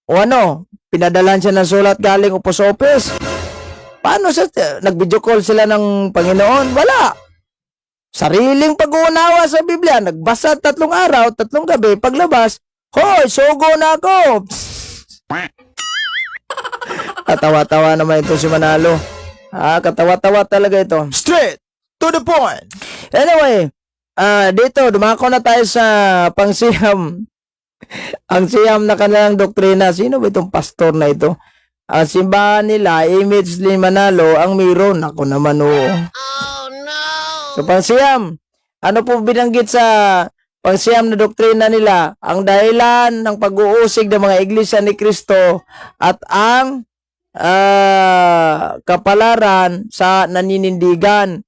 O pinadalan siya ng sulat galing upos-opis? Paano siya? Nag-video call sila ng Panginoon? Wala. Sariling pag-uunawa sa Biblia. Nagbasa 3 araw, 3 gabi, paglabas, hoy, sugo na ako. Katawa-tawa naman ito si Manalo. Katawa-tawa talaga ito. Straight to the point. Anyway, dito, dumako na tayo sa pangsiyam. Ang siyam na kanilang doktrina. Sino ba itong pastor na ito? Ang simbahan nila, image ni Manalo, ang mayroon. Ako naman, Oh no! So, pangsiyam. Ano po binanggit sa pangsiyam na doktrina nila? Ang dahilan ng pag-uusig ng mga iglesia ni Kristo at ang kapalaran sa naninindigan.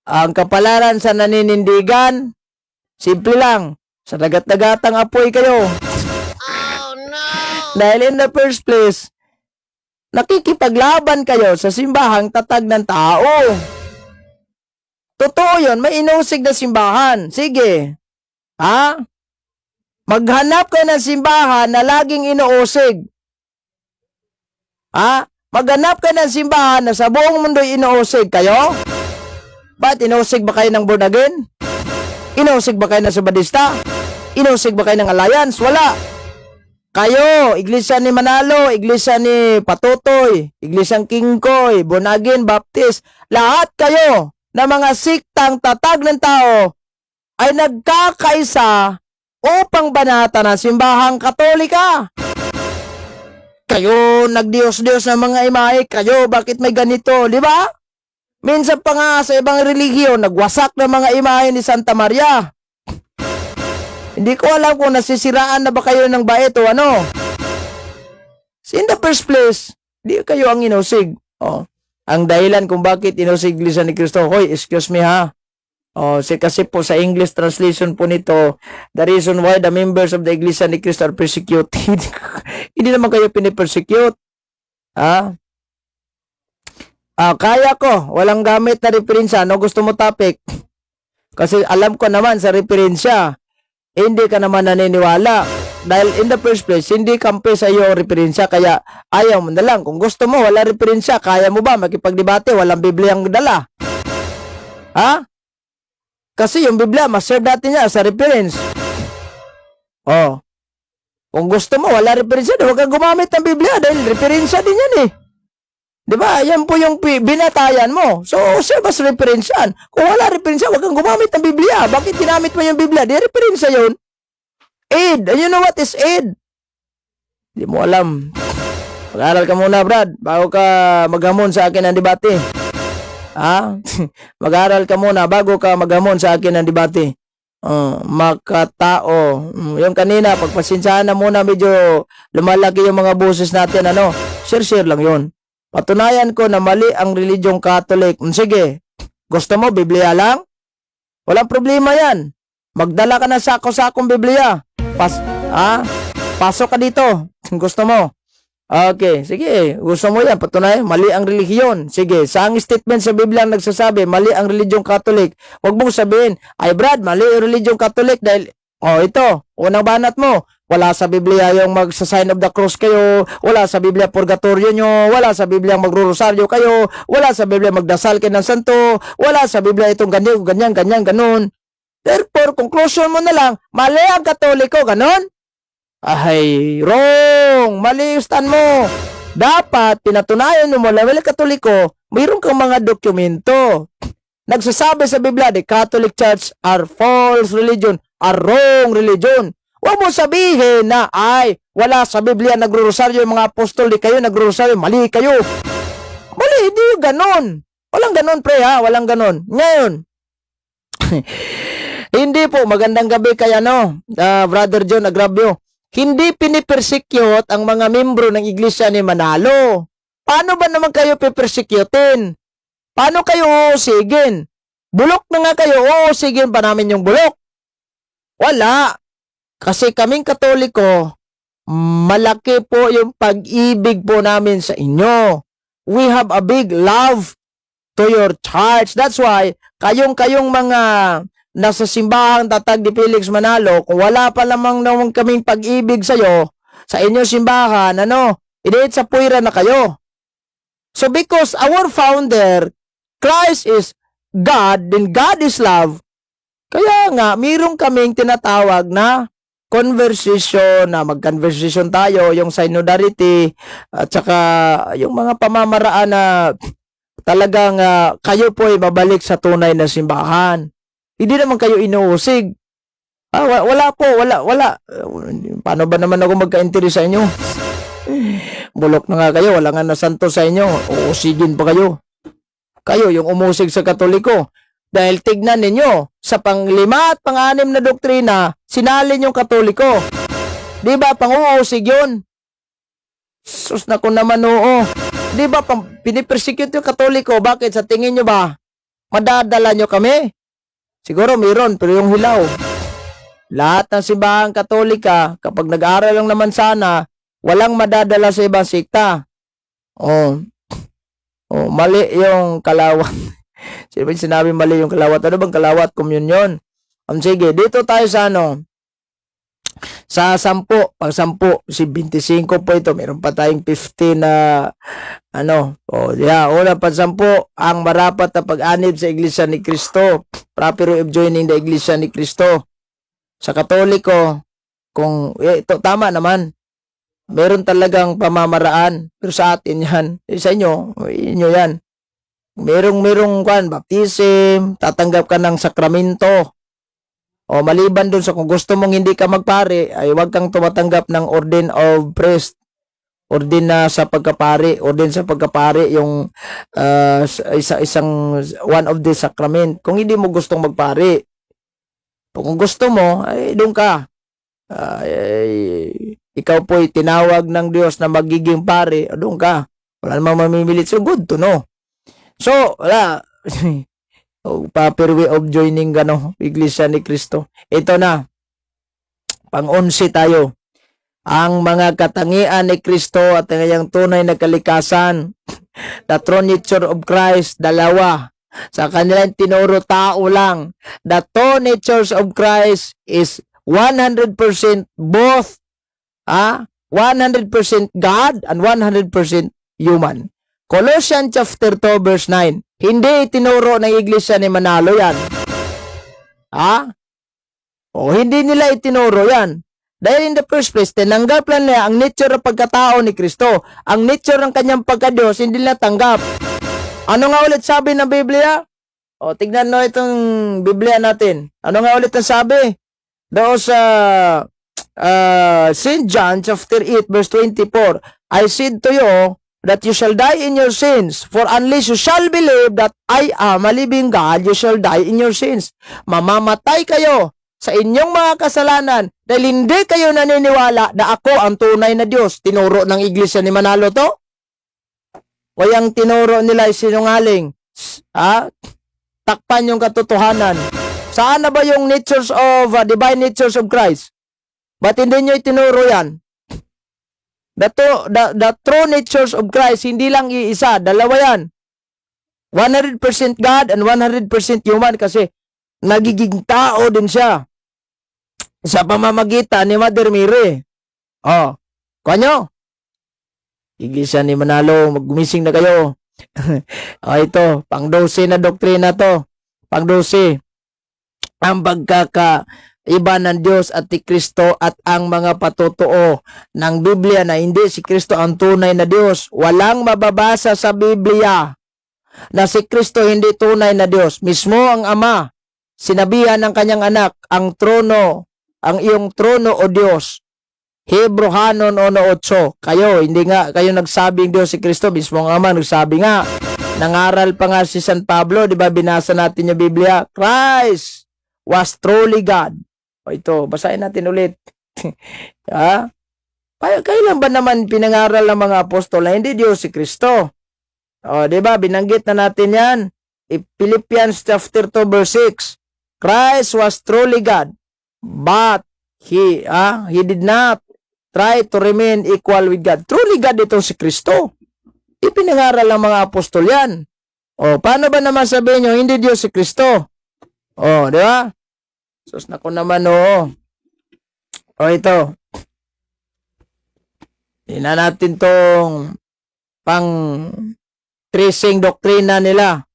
Ang kapalaran sa naninindigan, simple lang, sa dagat-dagatang apoy kayo. Oh no! Dahil in the first place, nakikipaglaban kayo sa simbahang tatag ng tao. Totoo yun, may inusig na simbahan. Sige. Maghanap kayo ng simbahan na laging inuusig. Maghanap kayo ng simbahan na sa buong mundo'y inuusig kayo? Ba't inuusig ba kayo ng born again? Inuusig ba kayo ng Sabadista? Inuusig ba kayo ng Alliance? Wala. Kayo, Iglesia ni Manalo, Iglesia ni Patutoy, Iglesia Kingkoy, Bonagin, Baptist, lahat kayo na mga siktang tatag ng tao ay nagkakaisa upang banatan ang simbahang Katolika. Kayo, nagdiyos-diyos ng mga imahe, kayo, bakit may ganito, di ba? Minsan pa nga sa ibang relihiyon, nagwasak ng mga imahe ni Santa Maria. Hindi ko alam kung nasisiraan na ba kayo ng bait o ano. In the first place, di kayo ang inusig. Oh, ang dahilan kung bakit inusig Iglesia ni Cristo. Hoy, excuse me ha. Oh, kasi po sa English translation po nito, the reason why the members of the Iglesia ni Cristo are persecuted. Hindi naman kayo pinipersecute. Ha? Kaya ko, walang gamit na referensya. Ano gusto mo topic? Kasi alam ko naman sa referensya, hindi ka naman naniniwala. Dahil in the first place, hindi kampi sa iyo referensya, kaya ayaw mo na lang. Kung gusto mo, wala referensya, kaya mo ba makipagdebate, walang Bibliang dala? Ha? Kasi yung Biblia, master natin niya sa reference. Oh. Kung gusto mo, wala referensya, huwag kang gumamit ng Biblia dahil referensya din yan eh. Diba? Yan po yung binatayan mo. So, serve as referensyan. Kung wala referensya, huwag kang gumamit ng Biblia. Bakit ginamit mo yung Biblia? Di referensya yun. Aid. And you know what is aid? Di mo alam. Mag-aral ka muna, Brad, bago ka maghamon sa akin ng debate. Ha? Mag-aral ka muna bago ka maghamon sa akin ng debate. Makatao. Yung kanina, pagpasensyahan na muna, medyo lumalaki yung mga boses natin. Ano? Share lang yun. Patunayan ko na mali ang religyong Catholic. Sige, gusto mo Biblia lang? Walang problema yan. Magdala ka na sako-sakong Biblia. Pasok ka dito. Gusto mo? Okay, sige. Gusto mo yan. Patunayan, mali ang relihiyon. Sige, saang statement sa Biblia ang nagsasabi, mali ang religyong Catholic. Huwag mong sabihin, ay Brad, mali ang religyong Catholic dahil, ito, unang banat mo. Wala sa Biblia yung magsa-sign of the cross kayo, wala sa Biblia purgatorio nyo, wala sa Biblia magro-rosaryo kayo, wala sa Biblia magdasal kayo ng santo, wala sa Biblia itong ganyan, ganun. Therefore, conclusion mo na lang, mali ang Katoliko, ganun? Ay, wrong! Mali yung stand mo. Dapat, pinatunayan mo mali ang Katoliko, mayroon kang mga dokumento. Nagsasabi sa Biblia, the Catholic Church are false religion, are wrong religion. Huwag mo sabihin na, ay, wala sa Biblia nagro-rosaryo yung mga apostol, di kayo nagro-rosaryo, mali kayo. Mali, hindi yung ganon. Walang ganon, pre, ha? Walang ganon. Ngayon, hindi po, magandang gabi kay Brother John Agravio. Hindi pinipersecute ang mga membro ng Iglesia ni Manalo. Paano ba naman kayo pipersecutin? Paano kayo uusigin? Bulok na nga kayo, uusigin pa namin yung bulok. Wala. Kasi kaming Katoliko, malaki po yung pag-ibig po namin sa inyo. We have a big love to your church. That's why, kayong mga nasa simbahang Tatag ni Felix Manalo, kung wala pa lamang naman kaming pag-ibig sa'yo, sa inyong simbahan, idit sa puwira na kayo. So because our founder, Christ is God, then God is love, kaya nga, mayroon kaming tinatawag na conversation, na mag-conversation tayo, yung synodality, at saka yung mga pamamaraan na talagang kayo po ay mabalik sa tunay na simbahan. Hindi naman kayo inuusig. Wala po, wala. Paano ba naman ako magka-interest sa inyo? Bulok na nga kayo, wala nga na santo sa inyo. Uusigin pa kayo. Kayo yung umusig sa Katoliko. Dahil tignan ninyo, sa pang-5 at pang-6 na doktrina, sinalin yung Katoliko. Di ba, pang-uusig yun? Sus na ko naman, oo. Di ba, pinipersecute yung Katoliko? Bakit? Sa tingin nyo ba, madadala nyo kami? Siguro mayroon, pero yung hilaw. Lahat ng simbahang Katolika, kapag nag-aaral lang naman sana, walang madadala sa ibang sikta. Mali yung kalawat. Sino ba sinabi mali yung kalawat? Ano bang kalawat? Komunyon. Sige, dito tayo sa sa 10, pang 10, si 25 po ito. Meron pa tayong 15 na una pa 10, ang marapat na pag-anib sa Iglesia ni Cristo. Proper way of joining the Iglesia ni Cristo. Sa Katoliko, kung ito tama naman. meron talagang pamamaraan. Pero sa atin yan, sa inyo yan. Merong baptism, tatanggap ka ng sakramento. O maliban dun sa kung gusto mong hindi ka magpare, ay huwag kang tumatanggap ng ordain of priest. Ordain sa pagkapare yung isang one of the sacrament. Kung hindi mo gustong magpare, kung gusto mo, ay doon ka. Ikaw po'y tinawag ng Diyos na magiging pare, doon ka. Wala namang mamimilit. So, good to know. So, wala. Proper way of joining Iglesia ni Cristo. Ito na. Pang-11 tayo. Ang mga katangian ni Kristo at ang kanyang tunay na kalikasan. The true nature of Christ, dalawa. Sa kanilang tinuro, tao lang. The two natures of Christ is 100% both 100% God and 100% human. Colossians chapter 2 verse 9. Hindi itinuro ng Iglesia ni Manalo yan. Hindi nila itinuro yan. Dahil in the first place, tinanggap lang nila ang nature ng pagkatao ni Kristo. Ang nature ng kanyang pagkadiyos, hindi nila tanggap. Ano nga ulit sabi ng Biblia? Tignan mo itong Biblia natin. Ano nga ulit ang sabi? Doon sa St. John chapter 8 verse 24, I said to you that you shall die in your sins, for unless you shall believe that I am a living God, you shall die in your sins. Mamamatay kayo sa inyong mga kasalanan dahil hindi kayo naniniwala na ako ang tunay na Diyos. Tinuro ng Iglesia ni Manalo to? O yung tinuro nila ay sinungaling? Takpan yung katotohanan. Saan na ba yung natures of, divine natures of Christ? Ba't hindi nyo itinuro yan? The true natures of Christ, hindi lang iisa, dalawa yan. 100% God and 100% human kasi nagiging tao din siya sa pamamagitan ni Mother Mary. Kanyo? Iglesia ni Manalo, maggumising na kayo. Ito, pang-12 na doktrina to. Pang-12. Ang pagkakaiba ng Diyos at ni Kristo at ang mga patotoo ng Biblia na hindi si Kristo ang tunay na Diyos. Walang mababasa sa Biblia na si Kristo hindi tunay na Diyos. Mismo ang Ama, sinabihan ng kanyang anak, ang iyong trono o Diyos. Hebrehanon 1:8. Hindi nga kayo nagsabing Diyos si Kristo, mismo ang Ama nagsabi nga. Nangaral pa nga si San Pablo, di ba binasa natin yung Biblia? Christ was truly God. Ito, basahin natin ulit. Kailan ba naman pinangaral ng mga apostol na hindi Diyos si Kristo? Di ba binanggit na natin yan? Philippians chapter 2 verse 6. Christ was truly God, but he did not try to remain equal with God. Truly God ito si Kristo. Ipinangaral ng mga apostol yan. Paano ba naman sabihin nyo, hindi Diyos si Kristo? Di ba? Sus, naku naman, ito. Tingnan natin tong tracing doktrina nila.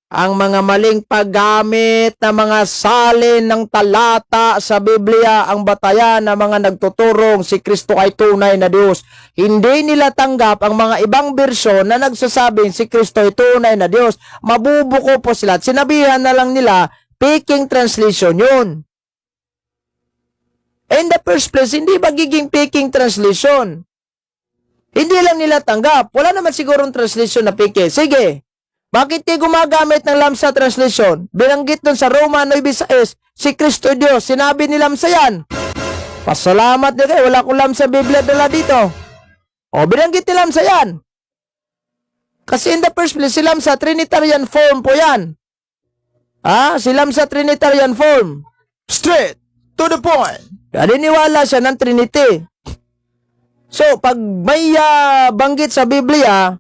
Ang mga maling paggamit ng mga salin ng talata sa Biblia ang batayan ng mga nagtuturong si Kristo ay tunay na Diyos. Hindi nila tanggap ang mga ibang bersyon na nagsasabing si Kristo ay tunay na Diyos. Mabubuko po sila. Sinabihan na lang nila, Peking translation yun. In the first place, hindi magiging Peking translation. Hindi lang nila tanggap. Wala naman sigurong translation na Peking. Sige. Bakit di gumagamit ng Lamsa translation? Binanggit dun sa Roma 9:6, si Kristo Diyos. Sinabi ni Lamsa yan. Pasalamat na kayo. Wala akong Lamsa Biblia dala dito. Binanggit ni Lamsa yan. Kasi in the first place, si Lamsa Trinitarian form po yan. Si Lamsa Trinitarian form. Straight to the point. Naniniwala siya ng Trinity. So, pag may banggit sa Biblia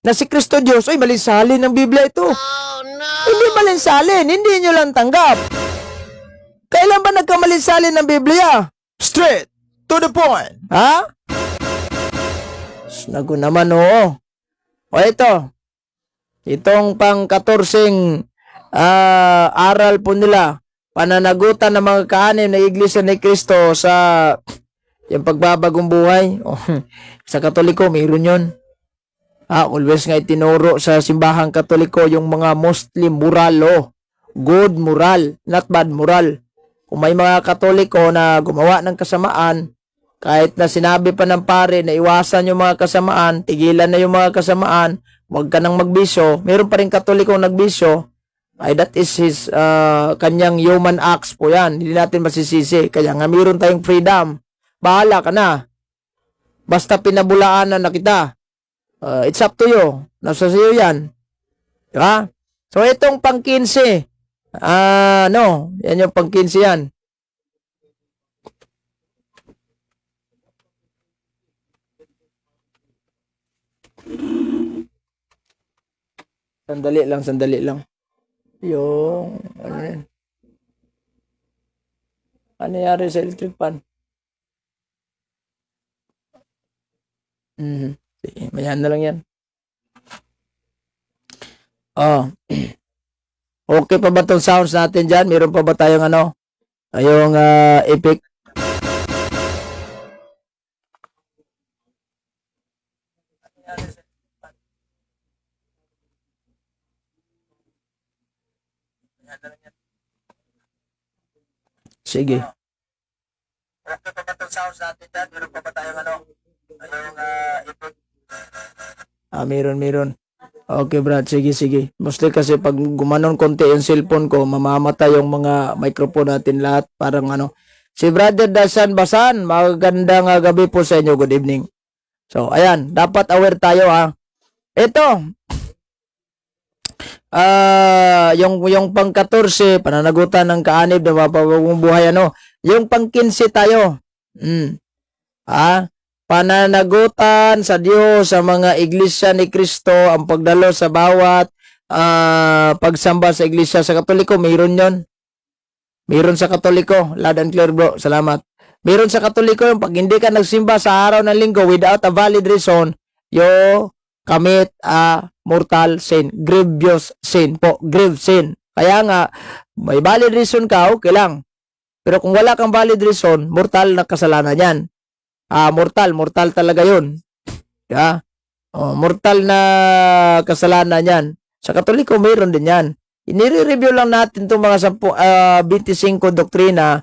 na si Kristo Diyos, malinsalin ng Biblia ito. Oh, no! Hindi malinsalin, hindi nyo lang tanggap. Kailan ba nagkamalinsalin ng Biblia? Straight to the point. Nago naman, ito. Itong pang-14 aral po nila, pananagutan ng mga kaanim na Iglesia ni Kristo sa Yung pagbabagong buhay. Oh, sa Katoliko, mayroon yun. Always nga itinuro sa simbahang Katoliko yung mga Muslim moral law. Good moral, not bad moral. Kung may mga Katoliko na gumawa ng kasamaan, kahit na sinabi pa ng pare na iwasan yung mga kasamaan, tigilan na yung mga kasamaan, huwag ka nang magbisyo, meron pa rin Katoliko nagbisyo, ay that is his kanyang human acts po yan. Hindi natin masisisi. Kaya nga meron tayong freedom. Bahala ka na. Basta pinabulaanan na kita. It's up to you. Nasa sa'yo yan. Diba? So, itong pang-15. Yan yung pang-15 yan. Sandali lang. Yung, ano yan? Ano nangyari sa electric fan? Sige, mayan na lang yan. Okay pa ba itong sounds natin dyan? Meron pa ba tayong yung epic? Sige. Okay pa ba itong sounds natin dyan? Meron pa ba tayong yung epic? Meron. Okay, Brad. Sige. Mostly kasi pag gumanon konti yung cellphone ko, mamamatay yung mga microphone natin lahat. Parang Si Brother Dasan Basan, magandang gabi po sa inyo. Good evening. So, ayan. Dapat aware tayo, Ito. Yung pang-14, pananagutan ng kaanib na mapapagong buhay, Yung pang-15 tayo. Pananagutan sa Diyos sa mga iglesia ni Kristo, ang pagdalo sa bawat pagsamba sa iglesia. Sa Katoliko, mayroon yon. Mayroon sa Katoliko. Loud and clear, bro. Salamat. Mayroon sa Katoliko yung pag hindi ka nagsimba sa araw ng linggo without a valid reason, you commit a mortal sin. Grievous sin po. Grave sin. Kaya nga, may valid reason ka, okay lang. Pero kung wala kang valid reason, mortal na kasalanan yan. Mortal talaga yun. Yeah? Mortal na kasalanan yan. Sa Katoliko, mayroon din yan. Inire-review lang natin itong mga 25 doktrina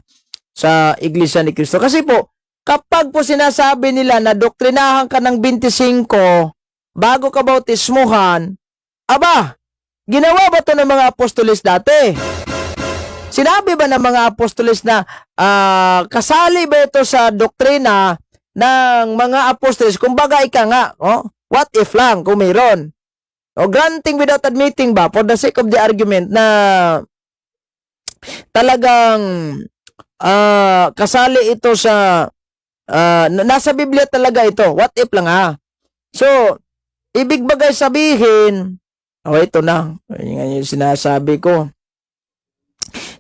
sa Iglesia ni Cristo. Kasi po, kapag po sinasabi nila na doktrinahan ka ng 25 bago ka bautismuhan, ginawa ba ito ng mga apostolis dati? Sinabi ba ng mga apostolis na kasali ba ito sa doktrina ng mga apostolis? Kumbaga ika nga, what if lang kung mayroon? Granting without admitting ba, for the sake of the argument na talagang kasali ito sa nasa Biblia talaga ito. What if lang So, ibig bagay sabihin, ito na. Yan yung sinasabi ko.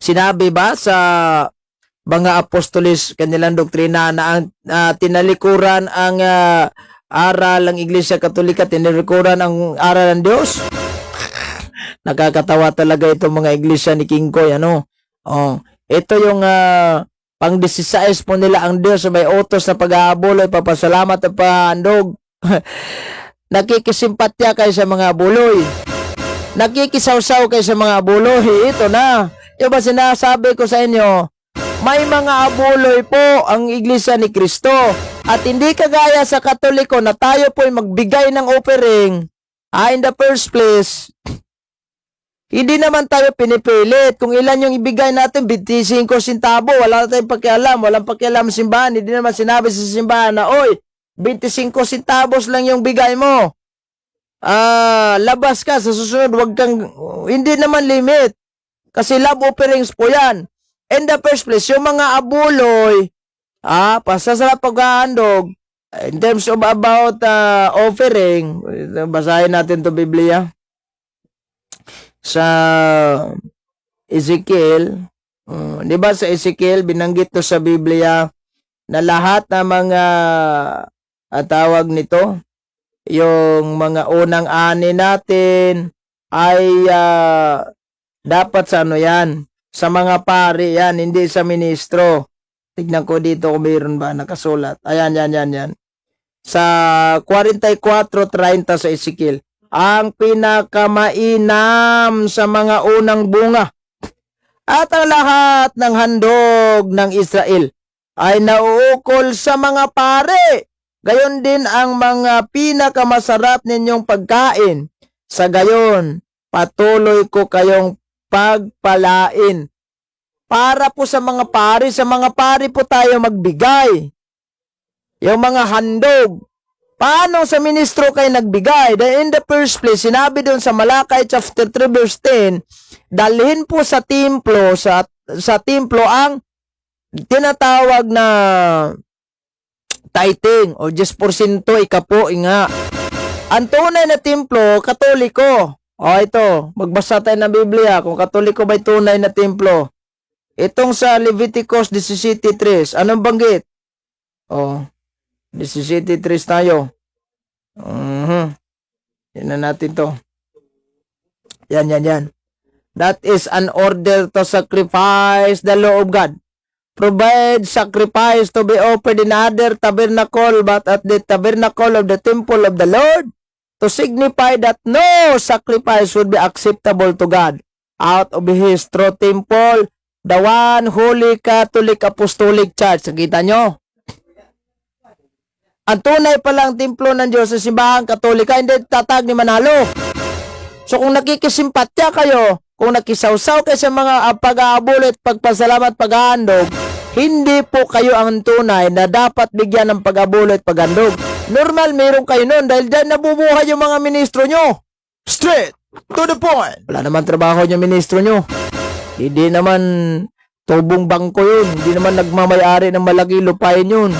Sinabi ba sa mga apostolis kanilang doktrina na ang tinalikuran ang aral ng Iglesia Katolika, tinalikuran ang aral ng Diyos? Nakakatawa talaga itong mga iglesia ni King Koy, ito yung pang-16 po nila ang Diyos may utos na pag-aabuloy, papasalamat at pahandog. Nakikisimpatya kayo sa mga abuloy. Nakikisawsaw kayo sa mga abuloy. Ito na. Yung ba sinasabi ko sa inyo, may mga abuloy po ang Iglesia ni Kristo. At hindi kagaya sa Katoliko na tayo po ay magbigay ng offering. In the first place, hindi naman tayo pinipilit. Kung ilan yung ibigay natin, 25 centavo, wala tayong pakialam. Walang pakialam sa simbahan. Hindi naman sinabi sa simbahan na, 25 centavos lang yung bigay mo. Labas ka sa susunod, hindi naman limit. Kasi love offerings po yan. In the first place, yung mga abuloy, pasasarap paghahandog, in terms of about offering, basahin natin to Biblia. Sa Ezekiel, di ba sa Ezekiel, binanggit to sa Biblia na lahat ng mga tawag nito, yung mga unang ani natin ay dapat sa yan, sa mga pari yan, hindi sa ministro. Tignan ko dito kung mayroon ba nakasulat. Ayan, yan. Sa 44:30 sa Ezekiel. Ang pinakamainam sa mga unang bunga at ang lahat ng handog ng Israel ay nauukol sa mga pare. Gayon din ang mga pinakamasarap ninyong pagkain. Sa gayon, patuloy ko kayong pagpalain. Para po sa mga pari po tayo magbigay. Yung mga handog. Paano sa ministro kayo nagbigay? Then in the first place, sinabi doon sa Malakay chapter 3 verse 10, dalhin po sa templo, sa templo ang tinatawag na tithing o 10% ikapo nga. Ang tunay na templo, Katoliko. O ito, magbasa tayo ng Biblia kung Katoliko ba'y tunay na templo. Itong sa Leviticus 17:3, anong banggit? O, 17:3 tayo. Yan na natin to. Yan. That is an order to sacrifice the law of God. Provide sacrifice to be offered in other tabernacle, but at the tabernacle of the temple of the Lord, to signify that no sacrifice would be acceptable to God out of His true temple, the one Holy Catholic Apostolic Church. Nakita nyo? Ang tunay palang templo ng Diyos sa simbahang Katolika, hindi tatag ni Manalo. So kung nakikisimpatya kayo, kung nakisawsaw kayo sa mga pag-aabulit, pagpasalamat, pag-aandog, hindi po kayo ang tunay na dapat bigyan ng pag-abulit, pag-aandog. Normal, meron kayo nun dahil dyan nabubuhay yung mga ministro nyo. Straight to the point. Wala naman trabaho yung ministro nyo. Hindi naman tubong bangko yun. Hindi naman nagmamayari ng malaki lupain yun.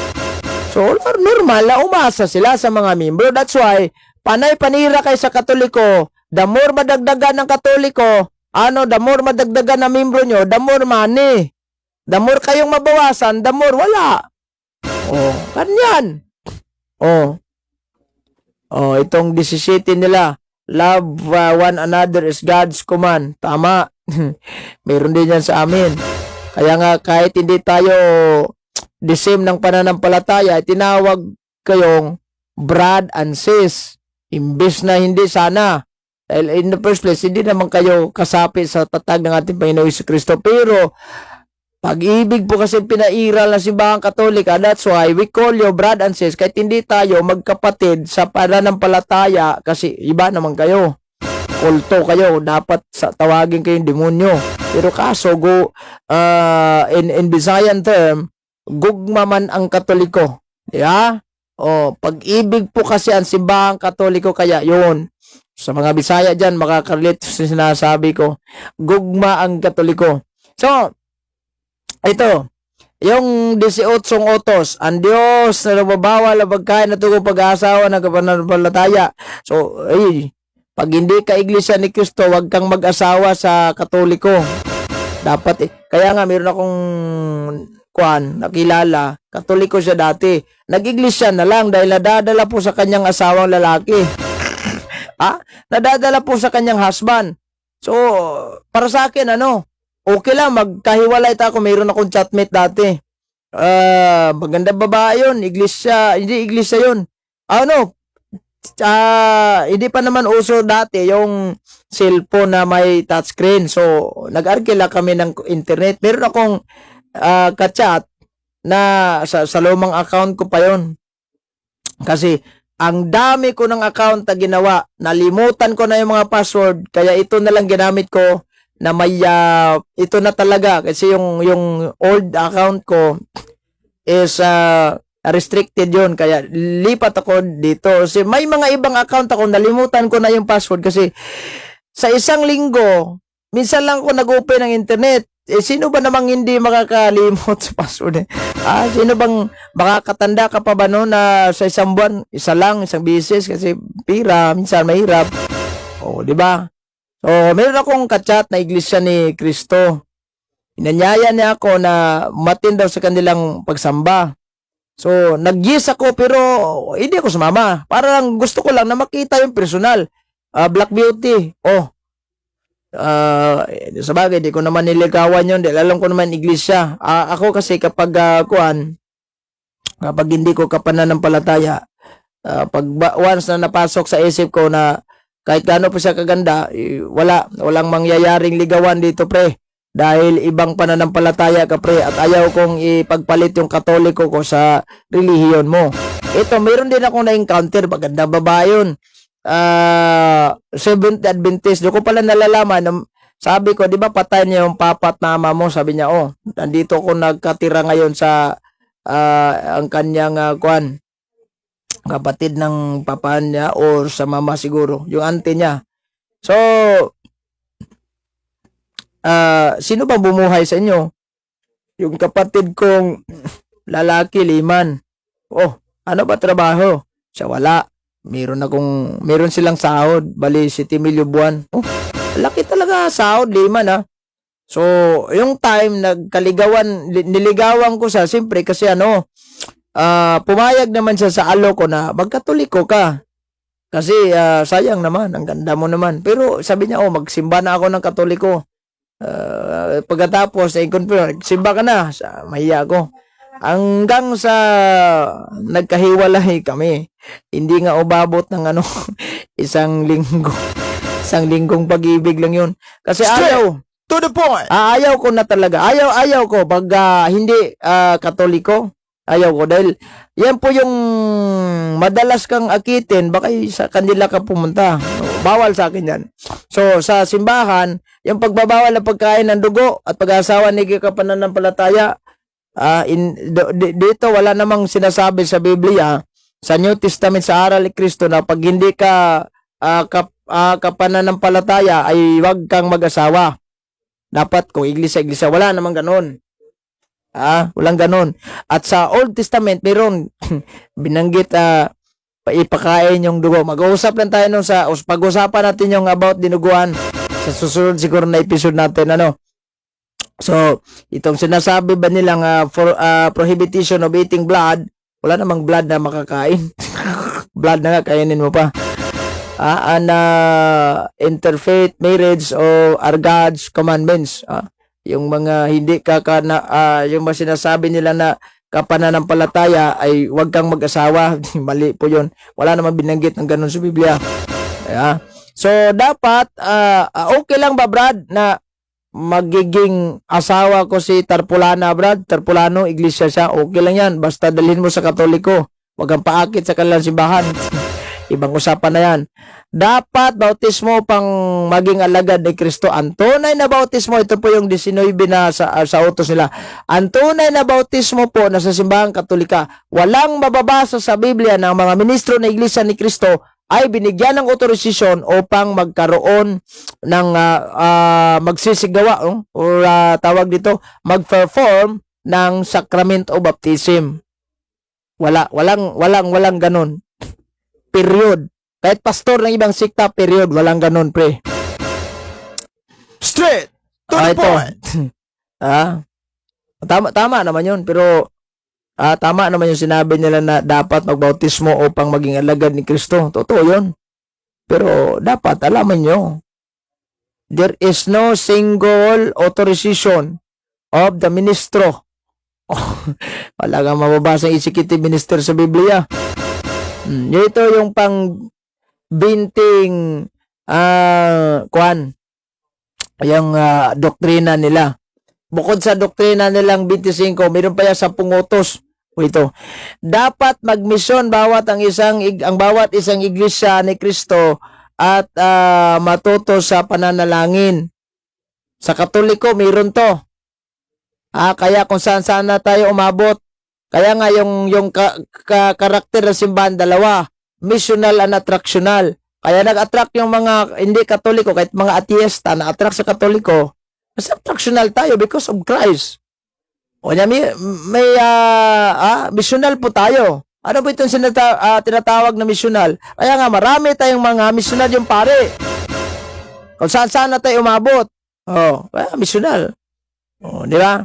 So, normal na umasa sila sa mga membro. That's why, panay-panira kayo sa Katoliko. The more madagdagan ng Katoliko, the more madagdagan ng membro nyo, the more money. The more kayong mabawasan, the more wala. Kanyan. Itong 17 nila, love one another is God's command. Tama. Meron din yan sa amin. Kaya nga, kahit hindi tayo the same ng pananampalataya, tinawag kayong brad and sis. Imbes na hindi sana. Dahil in the first place, hindi naman kayo kasapi sa tatag ng ating Panginoon Jesucristo. Pero, pag-ibig po kasi pinairal na simbahang Katolika, that's why we call you brad and sis. Kahit hindi tayo magkapatid sa pananampalataya, kasi iba naman kayo. Kulto kayo, dapat tawagin kayong demonyo. Pero kaso, in Visayan term, gugma man ang Katoliko. Yeah? Pag-ibig po kasi ang simbahang Katoliko, kaya yun. Sa mga Bisaya dyan, makakarelate sa sinasabi ko. Gugma ang Katoliko. So, ito, yung 18 utos, ang Diyos na nababawal ang pagkain na tugong pag-aasawa ng pananampalataya. So, pag hindi ka iglesia ni Kristo, wag kang mag-asawa sa Katoliko. Dapat kaya nga meron akong nakilala, Katoliko siya dati. Nag-iglesia na lang dahil nadadala po sa kanyang asawang lalaki. Nadadala po sa kanyang husband. So, para sa akin, okay lang, magkahiwalay tayo kung mayroon akong chatmate dati. Maganda babae yun, iglesia, hindi iglesia yun. Hindi pa naman uso dati yung cellphone na may touchscreen. So, nag-arkila kami ng internet. Meron akong ka-chat na sa lumang account ko pa yon. Kasi ang dami ko ng account na ginawa. Nalimutan ko na yung mga password. Kaya ito na lang ginamit ko na may ito na talaga. Kasi yung old account ko is restricted yon. Kaya lipat ako dito. Kasi may mga ibang account ako. Nalimutan ko na yung password. Kasi sa isang linggo, minsan lang ako nag-open ng internet. Sino ba namang hindi makakalimot sa password? Sino bang makakatanda ka pa ba na sa isang buwan, isa lang, isang beses kasi pira, minsan mahirap. Di ba? So, meron akong kachat na iglesia ni Kristo. Inanyaya niya ako na matin daw sa kanilang pagsamba. So, nag-yes ako pero hindi ako sumama. Parang gusto ko lang na makita yung personal. Black Beauty. Sa bagay, di ko naman niligawan yun. Dahil alam ko naman iglesia. Ako kasi kapag kapag hindi ko kapananampalataya, once na napasok sa isip ko na kahit gaano pa siya kaganda, walang mangyayaring ligawan dito, pre. Dahil ibang pananampalataya ka, pre, at ayaw kong ipagpalit yung Katoliko ko sa relihiyon mo. Ito, meron din akong na-encounter, maganda babae yun. Seventh Adventist, doon ko pala nalalaman, sabi ko, di ba patay niya yung papa at mama mo? Sabi niya, nandito ko nagkatira ngayon sa ang kanyang kapatid ng papa niya or sa mama siguro, yung auntie niya. So, sino bang bumuhay sa inyo? Yung kapatid kong lalaki, Liman. Ano ba trabaho? Siya wala. Meron silang sahod, bali 7 milyon buwan. Laki talaga sahod, Liman. So, yung time niligawan ko siya, siyempre kasi pumayag naman siya sa alo ko na magkatoliko ka. Kasi sayang naman, ang ganda mo naman. Pero sabi niya, magsimba na ako ng Katoliko. Pagkatapos, simba ka na. Mahiya ako. Hanggang sa nagkahiwalay kami. Hindi nga umabot ng isang linggo. Isang linggong pag-ibig lang yun. Kasi ayaw. To the point. Ayaw ko na talaga. Ayaw ko pag hindi Katoliko. Ayaw ko dahil yan po yung madalas kang akitin, baka sa kanila ka pumunta. Bawal sa akin yan. So sa simbahan, yung pagbabawal ng pagkain ng dugo at pag-asawa ni kapananampalataya, dito wala namang sinasabi sa Biblia, sa New Testament, sa aral ni Kristo na pag hindi ka kapananampalataya ay wag kang mag-asawa. Dapat kung iglesia, wala namang ganon. Walang ganon. At sa Old Testament, meron binanggit ipakain yung dugo. Mag-uusap lang tayo pag-usapan natin yung about dinuguan sa susunod siguro na episode natin. So, itong sinasabi ba nilang prohibition of eating blood, wala namang blood na makakain. Blood na nga, kainin mo pa. Interfaith marriage are God's commandments. Yung mga hindi yung mga sinasabi nila na kapananampalataya ay huwag kang mag-asawa. Mali po yun. Wala namang binanggit ng ganun sa Biblia. So, dapat, okay lang ba, Brad, na magiging asawa ko si Tarpulana, Brad? Tarpulano, iglesia siya. Okay lang yan. Basta dalhin mo sa Katoliko. Huwag kang paakit sa kanilang simbahan. Ibang usapan na yan. Dapat bautismo pang maging alagad ni Kristo. Ang tunay na bautismo, ito po yung 19 na sa utos nila. Ang tunay na bautismo po na sa simbahang Katolika, walang mababasa sa Biblia ng mga ministro na Iglesia ni Kristo ay binigyan ng otorisasyon upang magkaroon ng magsisigawa or tawag dito, mag-perform ng sacrament o baptism. Walang ganun. Period. Kahit pastor ng ibang sikta, period. Walang ganun, pre. Straight to the point. Tama naman yun. Pero, tama naman yung sinabi nila na dapat magbautismo upang maging alagad ni Kristo. Totoo yun. Pero, dapat, alaman nyo, there is no single authorization of the ministro. Wala kang mababasa ng executive minister sa Biblia. Ito yung pang binting yung doktrina nila. Bukod sa doktrina nilang 25, mayroon pa yan 10 utos. Ito, dapat magmisyon ang bawat isang iglesia ni Kristo at matuto sa pananalangin. Sa Katoliko, mayroon to. Kaya kung saan na tayo umabot. Kaya nga yung karakter ng simbahan, dalawa. Missional and attractional. Kaya nag-attract yung mga hindi Katoliko, kahit mga atheista na-attract sa Katoliko. Mas attractional tayo because of Christ. O niya, may missional po tayo. Ano po itong tinatawag na missional? Kaya nga, marami tayong mga missional yung pare. Kung saan na tayo umabot. Kaya missional. Di ba?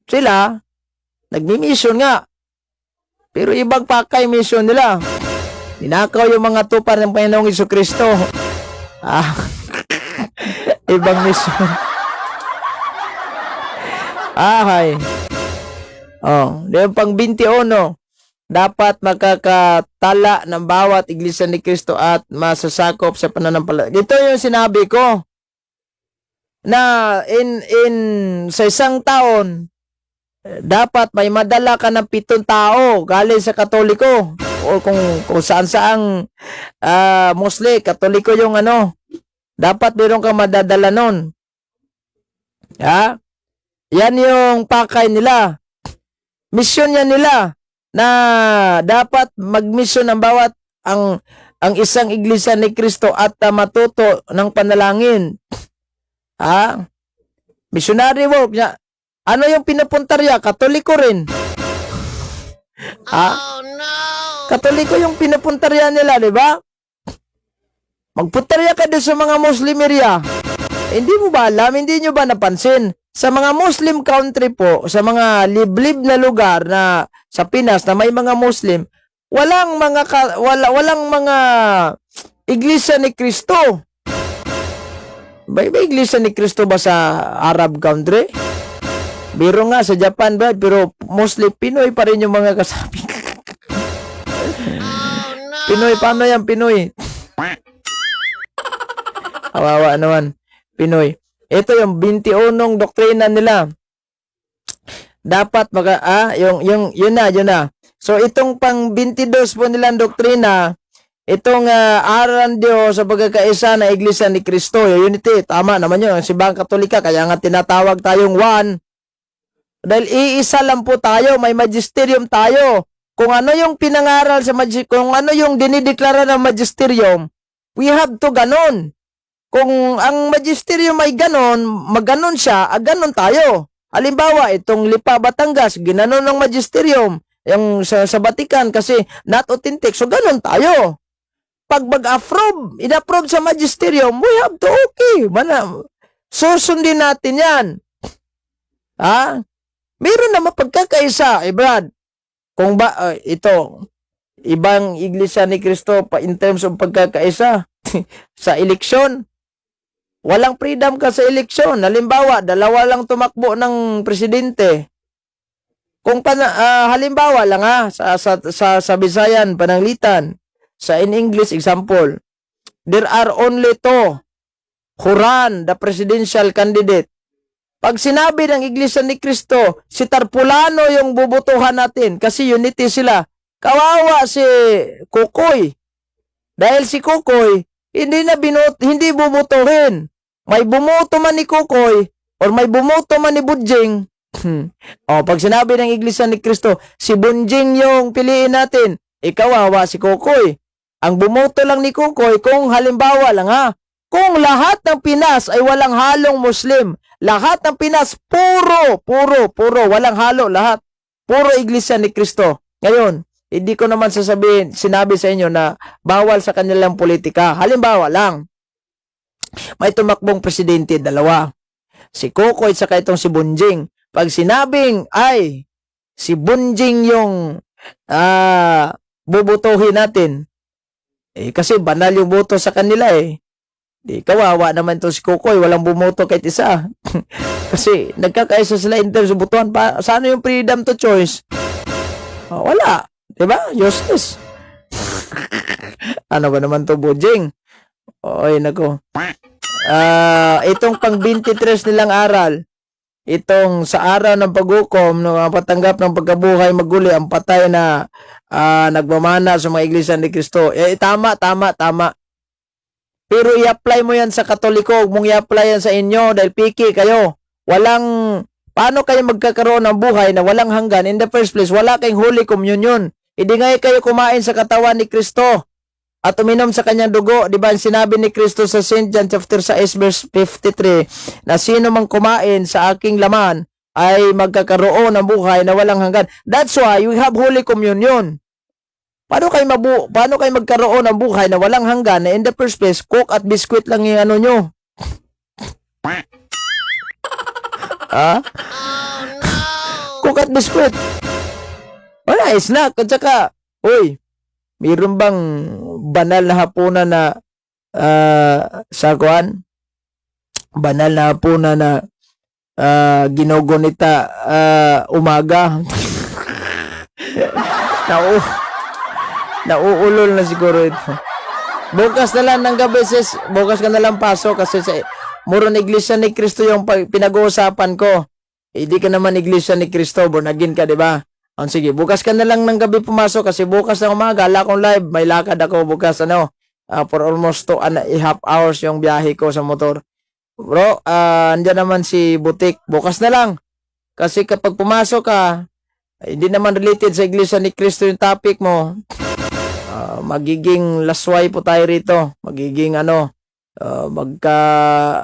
Sila, nagmi-mission nga. Pero ibang pakay mission nila. Ninakaw yung mga tupad ng Panginoong Jesucristo. Ibang misyon. Ahay. Oh, yung pang 21, dapat makakatala ng bawat iglesia ni Kristo at masasakop sa pananampalataya. Ito yung sinabi ko na sa isang taon dapat may madala ka ng 7 tao galing sa Katoliko o kung saan Muslim, Katoliko yung dapat meron kang madadala nun. Ha? Yan yung pakay nila. Misyon yan nila na dapat magmisyon ng bawat ang isang iglesia ni Kristo at matuto ng panalangin. Ha? Missionary work niya. Ano yung pinupuntarya? Katoliko rin. Ha? Oh no! Katoliko yung pinupuntarya nila, di ba? Magpuntarya ka doon sa mga Muslim area. Hindi mo ba alam? Hindi nyo ba napansin? Sa mga Muslim country po, sa mga liblib na lugar na sa Pinas na may mga Muslim, walang mga iglesia ni Kristo. May iglesia ni Kristo ba sa Arab country? Biro nga sa Japan ba, pero Muslim Pinoy pa rin yung mga kasabi. Oh no! Pinoy, paano yan Pinoy? Kawawa naman, Pinoy. Ito yung 21 doktrina nila. Dapat yun na. So itong pang 22 po nilang doktrina, itong aral Diyos sa pagkakaisa na Iglesia ni Kristo, yung unity, tama naman yun, ang Simbahang Katolika, kaya nga tinatawag tayong one. Dahil iisa lang po tayo, may magisterium tayo. Kung ano yung pinangaral kung ano yung dinideklara ng magisterium, we have to ganon. Kung ang magisterium ay ganon, maganon siya, ganon tayo. Halimbawa, itong Lipa, Batangas, ginanon ng magisterium, yung sa Vatican kasi not authentic, so ganon tayo. Pag mag-approve, in-approve sa magisterium, we have to okay. Susundin natin yan. Ha? Meron na mapagkakaisa, Brad. Kung ba, ito, ibang iglesia ni Kristo pa in terms of pagkakaisa, sa eleksyon, walang freedom ka sa eleksyon. Halimbawa, 2 lang tumakbo ng presidente. Kung halimbawa lang sa Bisayan, Pananglitan, sa in English example, there are only 2 who run the presidential candidate. Pag sinabi ng Iglesia ni Kristo, si Tarpulano yung bubutuhan natin kasi unity sila. Kawawa si Kukoy. Dahil si Kukoy, hindi bubutuhin. May bumoto man ni Kukoy or may bumoto man ni Budjing. Pag sinabi ng Iglesia ni Kristo, si Bunjing yung piliin natin, kawawa si Kukoy. Ang bumoto lang ni Kukoy kung halimbawa lang kung lahat ng Pinas ay walang halong Muslim, lahat ng Pinas puro, walang halo lahat. Puro Iglesia ni Kristo. Ngayon, hindi ko naman sinabi sa inyo na bawal sa kanilang politika. Halimbawa lang, may tumakbong presidente, 2. Si Kukoy at saka itong si Bunjing. Pag sinabing si Bunjing yung bubutuhin natin, kasi banal yung boto sa kanila Di kawawa naman to si Kukoy, walang bumoto kahit isa. Kasi nagkakaisa sila in terms of botohan. Saan yung freedom to choice? Wala. Diba? Useless. Ano ba naman to, Bunjing? Oy, nako. Itong pang 23 nilang aral, itong sa araw ng paghukom, no, patanggap ng pagkabuhay maguli, ang patay na nagmamana sa mga iglesia ni Kristo. Tama. Pero i-apply mo yan sa Katoliko, huwag mong i-apply yan sa inyo dahil piki kayo. Paano kayo magkakaroon ng buhay na walang hanggan? In the first place, wala kayong Holy Communion. Hindi nga kayo kumain sa katawan ni Kristo at uminom sa kanyang dugo. Diba, sinabi ni Kristo sa St. John chapter 6 verse 53 na sino mang kumain sa aking laman ay magkakaroon ng buhay na walang hanggan. That's why we have Holy Communion. Paano kayo magkaroon ng buhay na walang hanggan na in the first place, coke at biskwit lang yung nyo? Oh no! Coke at biskwit. Wala, snack. At saka, mayroon bang banal na hapunan na sa banal na hapunan na ginugunita umaga. Nauulol na siguro ito. Bukas na lang ng gabi, sis. Bukas ka na lang pasok kasi sa muro na Iglesia ni Cristo yung pinag-uusapan ko. Hindi ka naman Iglesia ni Cristo, born again ka, di ba? Sige, bukas ka na lang ng gabi pumasok kasi bukas na umaga, ala akong live, may lakad ako bukas, for almost 2.5 hours yung biyahe ko sa motor. Bro, andyan naman si Butik, bukas na lang. Kasi kapag pumasok ka, hindi naman related sa Iglesia ni Cristo yung topic mo, magiging lasway po tayo rito. Magiging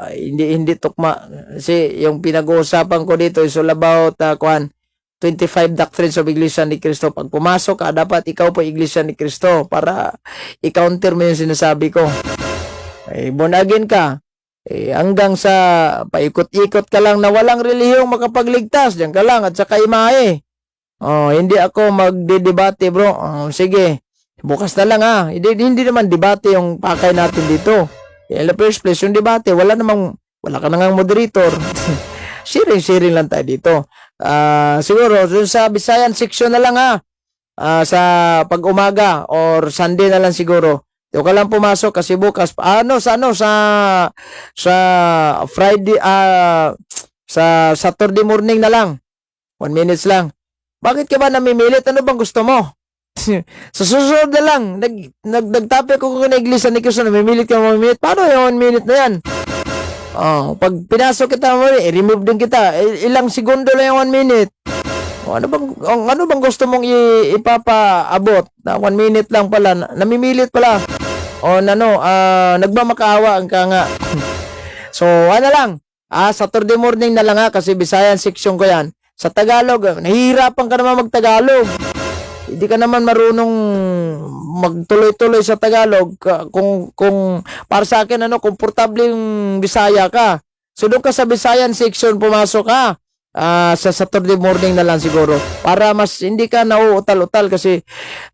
hindi tukma. Kasi yung pinag-uusapan ko dito is all about 25 doctrines of Iglesia ni Cristo. Pag pumasok ka, dapat ikaw po Iglesia ni Cristo para i-counter mo yung sinasabi ko. Born again ka. Hanggang sa paikot-ikot ka lang na walang relihiyong makapagligtas. Diyan ka lang at saka imahe. Hindi ako magdidebate, bro. Sige. Bukas na lang Hindi naman debate yung pakay natin dito. In the first place, yung debate, wala ka nang moderator. Sharing lang tayo dito. Siguro, sa Visayan section na lang sa pag-umaga or Sunday na lang siguro. Yung ka lang pumasok kasi bukas, sa Friday, sa Saturday morning na lang. 1 minutes lang. Bakit ka ba namimilit? Ano bang gusto mo? Sa susunod na lang, nagtapik ko kung na-Iglesia ni Cristo, namimilit ka 1 minute. Paano yung 1 minute na yan? Pag pinasok kita, remove din kita. Ilang segundo lang yung 1 minute. Ano bang gusto mong ipapaabot? Na 1 minute lang pala, namimilit pala. Nagmamakaawa ang ka nga. So, lang. Saturday morning na lang kasi Visayan section ko yan. Sa Tagalog, nahihirapan ka naman mag-Tagalog. Hindi ka naman marunong magtuloy-tuloy sa Tagalog kung para sa akin komportableng Bisaya ka. So doon ka sa Visayan section pumasok ka. Sa Saturday morning na lang siguro para mas hindi ka nauutal-utal kasi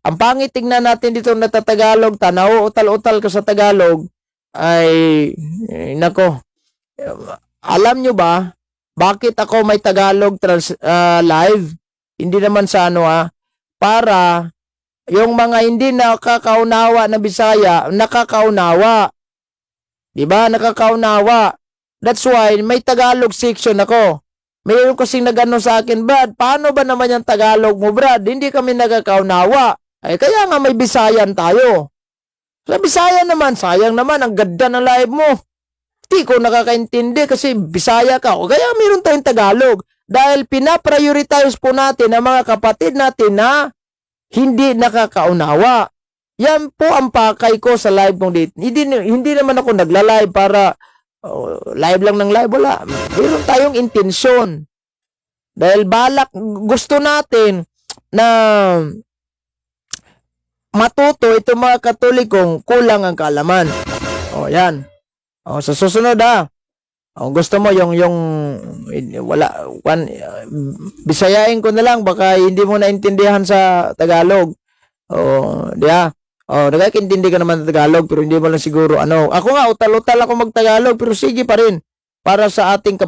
ang pangit tingnan natin dito na Tagalog, nauutal-utal ka sa Tagalog ay nako. Alam nyo ba bakit ako may Tagalog live? Hindi naman sa para yung mga hindi nakakaunawa na Bisaya, nakakaunawa. Diba? Nakakaunawa. That's why may Tagalog section ako. Mayroon kasing nagano sa akin, Brad, paano ba naman yung Tagalog mo, Brad? Hindi kami nakakaunawa. Kaya nga may Bisayan tayo. Sa Bisaya naman, sayang naman, ang ganda ng live mo. Hindi ko nakakaintindi kasi Bisaya ka. O kaya mayroon tayong Tagalog. Dahil pinaprioritize po natin ang mga kapatid natin na hindi nakakaunawa. Yan po ang pakay ko sa live kong dito. Hindi naman ako nagla-live para live lang ng live. Wala. Mayroon tayong intensyon. Dahil gusto natin na matuto itong mga Katolikong kulang ang kaalaman. Yan. Sa susunod gusto mo yung Bisayain ko na lang baka hindi mo naintindihan sa Tagalog. Nagkakaintindi ka naman sa Tagalog pero hindi mo lang siguro ako nga utal-utal ako mag-Tagalog pero sige pa rin para sa ating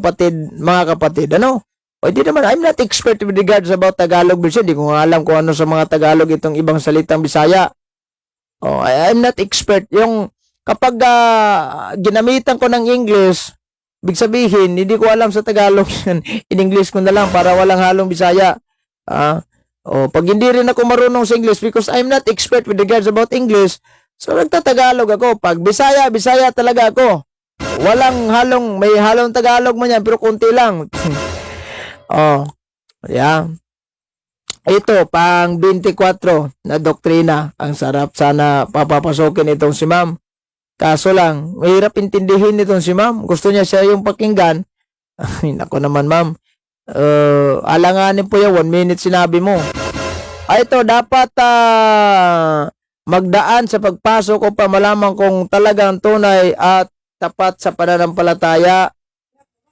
mga kapatid. Hindi naman, I'm not expert with regards about Tagalog Bisaya. Hindi ko nga alam kung ano sa mga Tagalog itong ibang salitang Bisaya. I'm not expert. Yung kapag ginamitan ko ng English, ibig sabihin, hindi ko alam sa Tagalog yan. In English ko na lang para walang halong Bisaya. Pag hindi rin ako marunong sa English because I'm not expert with regards about English, so nagtatagalog ako. Pag Bisaya talaga ako. May halong Tagalog man yan, pero konti lang. Yeah. Ito, pang 24 na doktrina. Ang sarap sana papapasokin itong si Ma'am. Kaso lang, mahirap intindihin itong si Ma'am. Gusto niya siya yung pakinggan. Ay, nako naman, Ma'am. Alanganin po yan, 1 minute sinabi mo. Ito, dapat magdaan sa pagpasok upang malaman kung talagang tunay at tapat sa pananampalataya.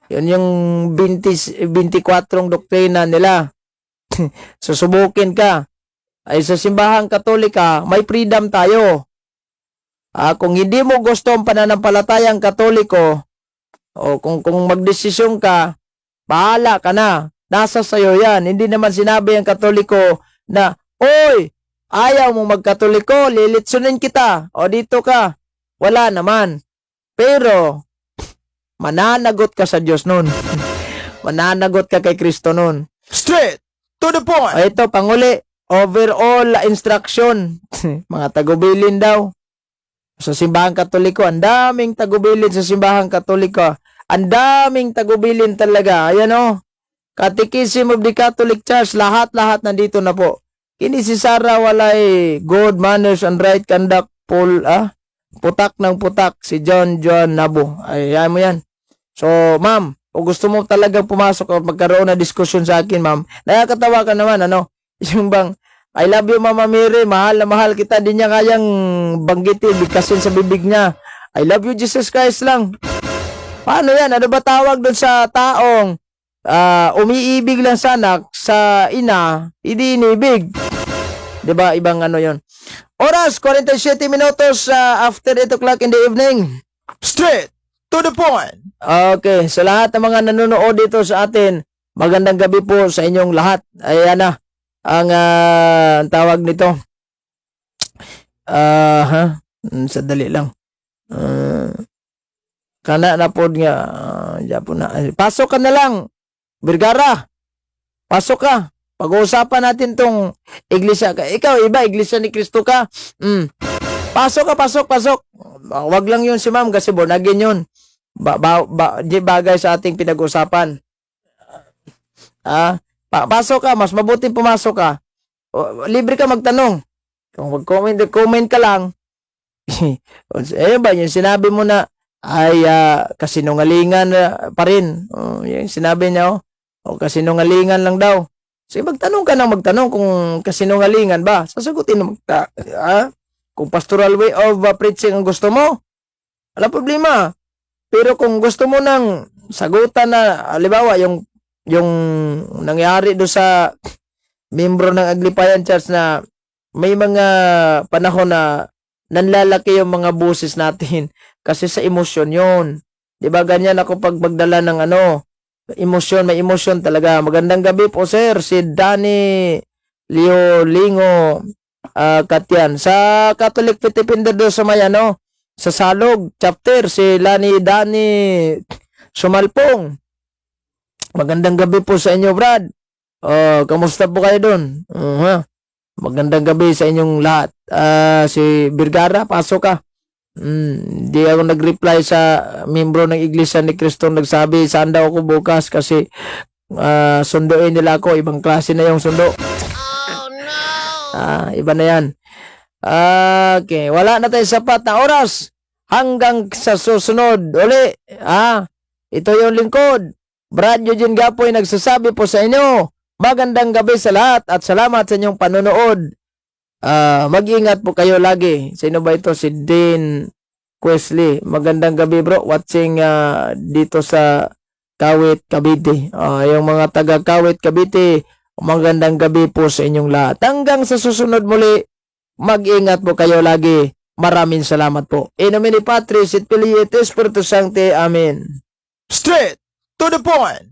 Yun yung 24 doktrina nila. Susubukin ka. Ay sa simbahang Katolika, may freedom tayo. Kung hindi mo gusto ang pananampalatayang Katoliko, O kung magdesisyon ka, bahala ka na. Nasa sayo yan. Hindi naman sinabi ang Katoliko na, oy, ayaw mo magkatoliko, lilitsunin kita. O dito ka. Wala naman. Pero, mananagot ka sa Diyos nun. Mananagot ka kay Kristo nun. Straight to the O point. ito, panguli, overall instruction. Mga tagubilin daw. Sa simbahan Katoliko, ang daming tagubilin sa simbahan Katoliko. Ang daming tagubilin talaga. Ayan o. Catechism of the Catholic Church, lahat-lahat nandito na po. Kini si Sarah walay good manners and right conduct, putak ng putak, si John Nabo. Ayan mo yan. So, ma'am, kung gusto mo talaga pumasok o magkaroon na diskusyon sa akin, ma'am, nakakatawa ka naman, ano? Yung bang, I love you, Mama Mary, mahal na mahal kita, di niya kayang banggitin, bigkasin sa bibig niya. I love you, Jesus Christ lang. Paano yan? Ano ba tawag doon sa taong umiibig lang sa anak, sa ina, hindi inibig? Diba? Ibang ano yon. Oras, 47 minutos after 8 o'clock in the evening. Straight to the point. Okay, sa lahat ng mga nanonood dito sa atin, magandang gabi po sa inyong lahat. Ayan na, ang tawag nito. Sadali lang. Kana na po nga, pasok ka na lang, Vergara. Pasok ka. Pag-uusapan natin tong iglesia. Ikaw, iba, iglesia ni Kristo ka. Pasok ka, pasok. Wag lang yun si ma'am kasi born again yun. Di bagay sa ating pinag-usapan. Pasok ka, mas mabuti pumasok ka. Libre ka magtanong. Kung mag-comment ka lang, eh ba, yung sinabi mo na, ay kasinungalingan pa rin. Yung sinabi niya, kasinungalingan lang daw. Sige, magtanong ka na magtanong kung kasinungalingan ba. Sasagutin mo. Kung pastoral way of preaching ang gusto mo, wala problema. Pero kung gusto mo ng sagutan na, halimbawa, yung nangyari do sa membro ng Aglipayan Church na may mga panahon na nanlalaki yung mga boses natin kasi sa emosyon yun. Diba ganyan ako pag magdala ng emosyon, may emosyon talaga. Magandang gabi po sir, si Danny Lingo Katyan. Sa Catholic Fitipinda do sa may sa Salog chapter, si Danny Sumalpong. Magandang gabi po sa inyo, Brad. Kamusta po kayo doon? Magandang gabi sa inyong lahat. Si Vergara, pasok ka. Di ako nag-reply sa membro ng Iglesia ni Cristo, nagsabi saan daw ako bukas kasi sunduin nila ako, ibang klase na yung sundo. Oh no. Iba na yan. Okay, wala na tayo sapat na oras hanggang sa susunod uli. Ito yung lingkod Brad Eugene Gapoy nagsasabi po sa inyo, magandang gabi sa lahat at salamat sa inyong panonood. Mag-ingat po kayo lagi. Sino ba ito? Si Dean Quesley. Magandang gabi bro. Watching dito sa Kawit, Cavite. Yung mga taga Kawit, Cavite, magandang gabi po sa inyong lahat. Hanggang sa susunod muli, mag-ingat po kayo lagi. Maraming salamat po. In nomine Patris et Filii et Spiritus Sancti. Amen. Straight to the point.